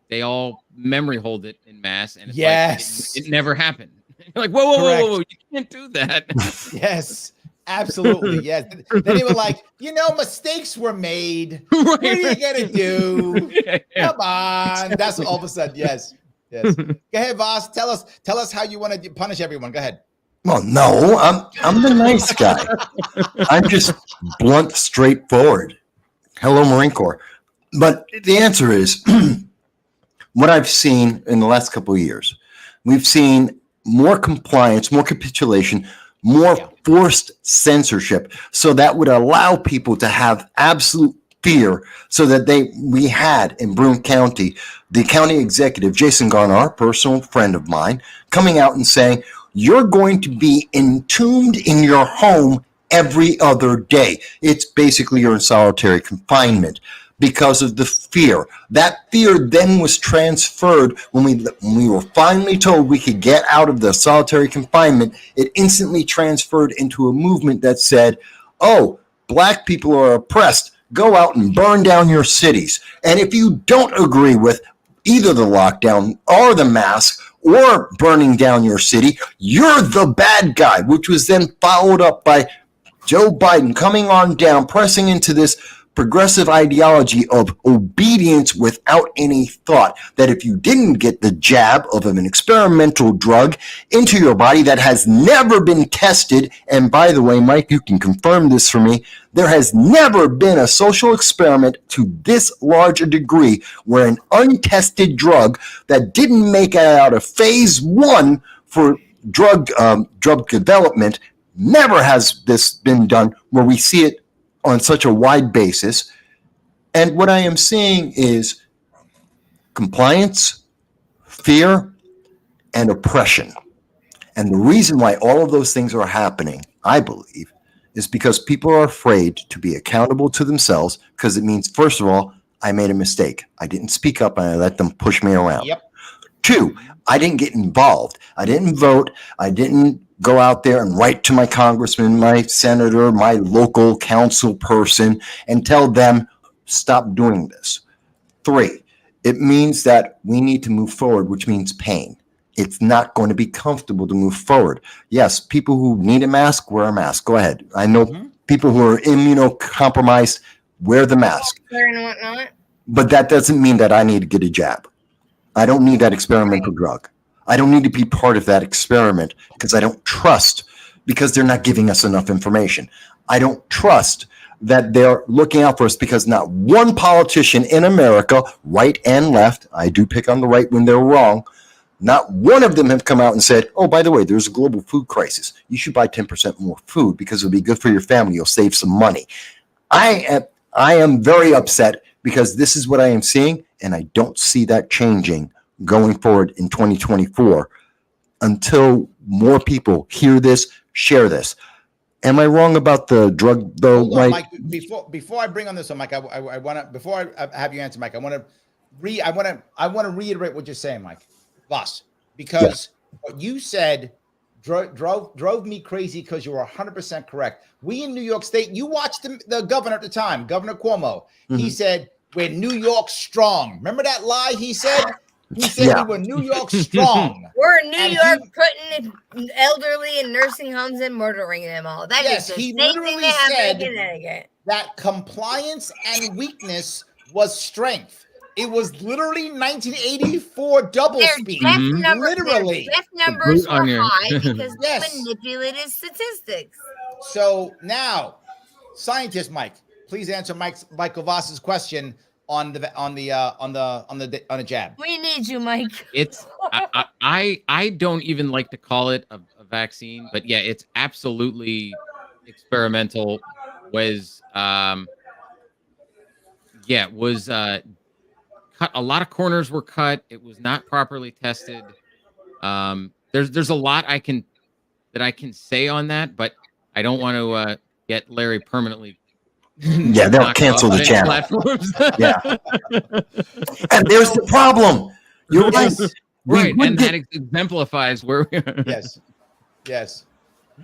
they all memory hold it in mass, and it's like, it never happened. You're like, whoa, you can't do that. Yes. Absolutely, yes. Then they were like, mistakes were made. What are you gonna do? Come on. That's all of a sudden. Yes. Go ahead, Voss. Tell us how you want to punish everyone. Go ahead. Well, no, I'm the nice guy. I'm just blunt, straightforward. Hello, Marine Corps. But the answer is, what I've seen in the last couple of years, we've seen more compliance, more capitulation, more forced censorship, so that would allow people to have absolute fear, so that we had in Broome County, the county executive, Jason Garnar, a personal friend of mine, coming out and saying, you're going to be entombed in your home every other day. It's basically you're in solitary confinement because of the fear. That fear then was transferred when we were finally told we could get out of the solitary confinement. It instantly transferred into a movement that said, oh, black people are oppressed. Go out and burn down your cities. And if you don't agree with either the lockdown or the mask or burning down your city, you're the bad guy, which was then followed up by Joe Biden coming on down, pressing into this progressive ideology of obedience without any thought, that if you didn't get the jab of an experimental drug into your body that has never been tested, and by the way, Mike, you can confirm this for me, there has never been a social experiment to this large a degree where an untested drug that didn't make it out of phase 1 for drug development, never has this been done where we see it on such a wide basis. And what I am seeing is compliance, fear, and oppression. And the reason why all of those things are happening, I believe, is because people are afraid to be accountable to themselves, because it means, first of all, I made a mistake. I didn't speak up and I let them push me around. Yep. 2, I didn't get involved. I didn't vote. I didn't go out there and write to my congressman, my senator, my local council person, and tell them, stop doing this. 3, it means that we need to move forward, which means pain. It's not going to be comfortable to move forward. Yes, people who need a mask, wear a mask. Go ahead. I know people who are immunocompromised, wear the mask. And whatnot. But that doesn't mean that I need to get a jab. I don't need that experimental drug. I don't need to be part of that experiment because I don't trust, because they're not giving us enough information. I don't trust that they're looking out for us, because not one politician in America, right and left, I do pick on the right when they're wrong, not one of them have come out and said, oh, by the way, there's a global food crisis. You should buy 10% more food because it'll be good for your family. You'll save some money. I am very upset because this is what I am seeing, and I don't see that changing going forward in 2024 until more people hear this, share this. Am I wrong about the drug, though, Mike? Before I bring on this one, Mike, I want to, before I have you answer, Mike, I want to reiterate what you're saying, Mike Vass, because what you said drove me crazy, because you were 100% correct. We in New York State, you watched the governor at the time, Governor Cuomo. He said, we're New York strong. Remember that lie he said? He said we were New York strong. We're in New York putting elderly in nursing homes and murdering them all. That is the same thing that happened in Connecticut. That compliance and weakness was strength. It was literally 1984 double speed. Their death numbers were high because they manipulated statistics. So now, scientist Mike, please answer Michael Vass's question on a jab. We need you, Mike. It's I don't even like to call it a vaccine, but yeah, it's absolutely experimental. Was cut. A lot of corners were cut. It was not properly tested. There's a lot I can say on that, but I don't want to get Larry permanently. Yeah, they'll cancel the channel. Yeah, and there's the problem. You're right. Right, and that exemplifies where we are. Yes.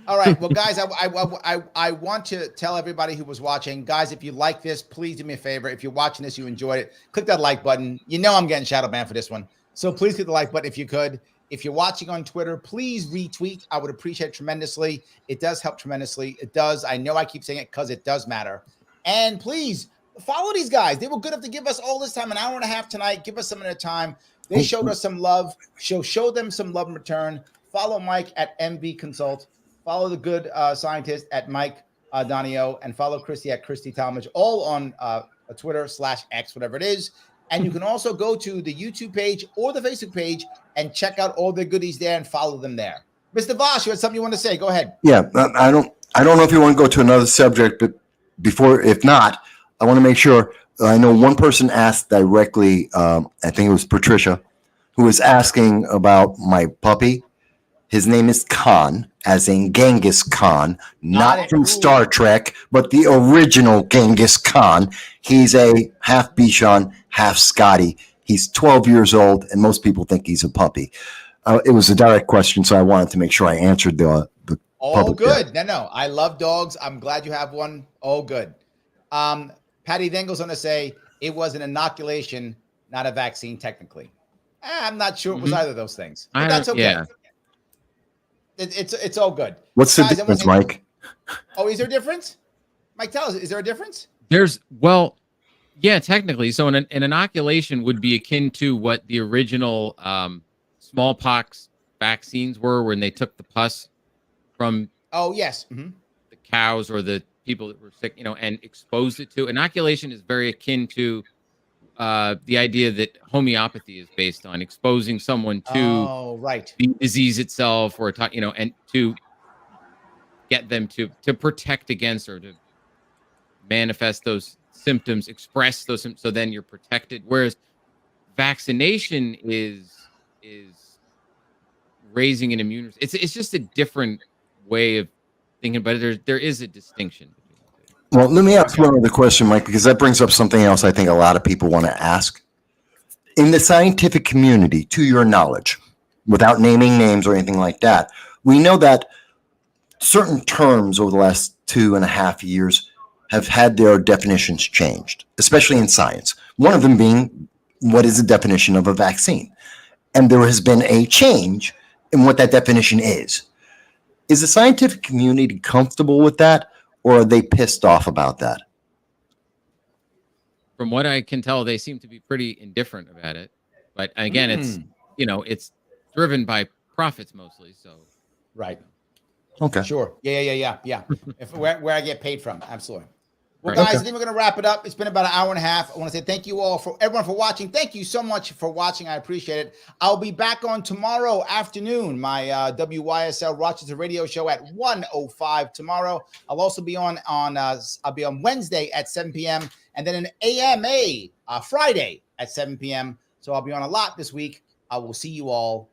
All right. Well, guys, I want to tell everybody who was watching, guys, if you like this, please do me a favor. If you're watching this, you enjoyed it, click that like button. You know I'm getting shadow banned for this one, so please click the like button if you could. If you're watching on Twitter, please retweet. I would appreciate it tremendously. It does help tremendously. It does. I know I keep saying it because it does matter. And please follow these guys. They were good enough to give us all this time, an hour and a half tonight. Give us some of their time. They showed us some love. Show them some love in return. Follow Mike at MB Consult. Follow the good scientist at Mike Donio, and follow Kristi at Kristi Talmadge, all on Twitter /X, whatever it is. And you can also go to the YouTube page or the Facebook page and check out all the goodies there and follow them there. Mr. Vass, you had something you want to say? Go ahead. Yeah, I don't know if you want to go to another subject, but before, if not, I want to make sure. I know one person asked directly, I think it was Patricia, who was asking about my puppy. His name is Khan, as in Genghis Khan, not from Star Trek, but the original Genghis Khan. He's a half Bichon, half Scotty. He's 12 years old, and most people think he's a puppy. It was a direct question, so I wanted to make sure I answered the all good. No. I love dogs. I'm glad you have one. All good. Patty then goes on to say it was an inoculation, not a vaccine, technically. I'm not sure it was either of those things. But that's okay. Yeah. It's all good. What's the difference, Mike? Oh, is there a difference? Mike, tell us, is there a difference? Yeah, technically. So an inoculation would be akin to what the original smallpox vaccines were, when they took the pus from Oh, yes. Mm-hmm. the cows or the people that were sick, and exposed it to. Inoculation is very akin to the idea that homeopathy is based on exposing someone to right. the disease itself, or and to get them to protect against, or to manifest those symptoms, express those symptoms, so then you're protected. Whereas vaccination is raising an immune. It's just a different way of thinking, but there is a distinction between the two. Well, let me ask one other question, Mike, because that brings up something else I think a lot of people want to ask. In the scientific community, to your knowledge, without naming names or anything like that, we know that certain terms over the last 2.5 years have had their definitions changed, especially in science. One of them being, what is the definition of a vaccine? And there has been a change in what that definition is. Is the scientific community comfortable with that, or are they pissed off about that? From what I can tell, they seem to be pretty indifferent about it. But again, it's driven by profits mostly. So, right. Okay. Sure. Yeah. If where I get paid from, absolutely. Well, Right. guys, I think we're going to wrap it up. It's been about an hour and a half. I want to say thank you all for everyone for watching. Thank you so much for watching. I appreciate it. I'll be back on tomorrow afternoon, my WYSL Rochester radio show at 1:05 tomorrow. I'll also be on Wednesday at 7 p.m. and then an AMA Friday at 7 p.m. So I'll be on a lot this week. I will see you all